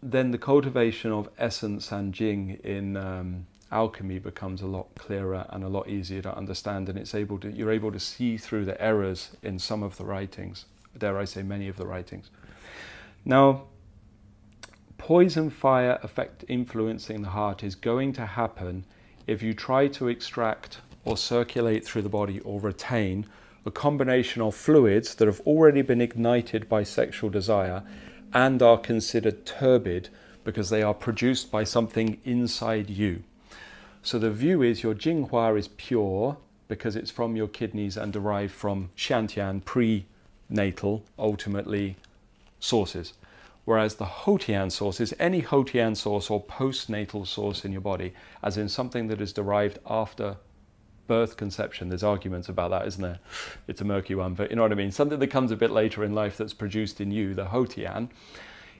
then the cultivation of essence and Jing in alchemy becomes a lot clearer and a lot easier to understand, and you're able to see through the errors in some of the writings, dare I say many of the writings. Now, poison fire effect influencing the heart is going to happen if you try to extract or circulate through the body or retain a combination of fluids that have already been ignited by sexual desire and are considered turbid because they are produced by something inside you. So the view is your Jinghua is pure because it's from your kidneys and derived from Shantian, prenatal, ultimately, sources. Whereas the Hotian sources, any Hotian source or postnatal source in your body, as in something that is derived after birth conception, there's arguments about that, isn't there? It's a murky one, but you know what I mean? Something that comes a bit later in life that's produced in you, the Hotian,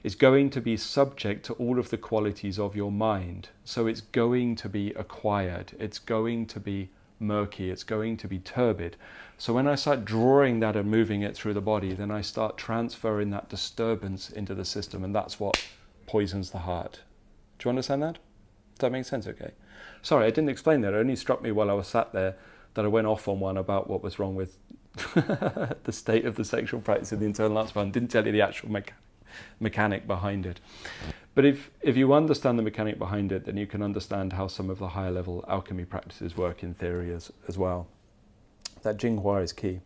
is going to be subject to all of the qualities of your mind. So it's going to be acquired. It's going to be murky. It's going to be turbid. So when I start drawing that and moving it through the body, then I start transferring that disturbance into the system, and that's what poisons the heart. Do you understand that? Does that make sense okay? Sorry, I didn't explain that. It only struck me while I was sat there that I went off on one about what was wrong with the state of the sexual practice in the internal arts fund. Didn't tell you the actual mechanic behind it. But if you understand the mechanic behind it, then you can understand how some of the higher level alchemy practices work in theory as well. That Jinghua is key.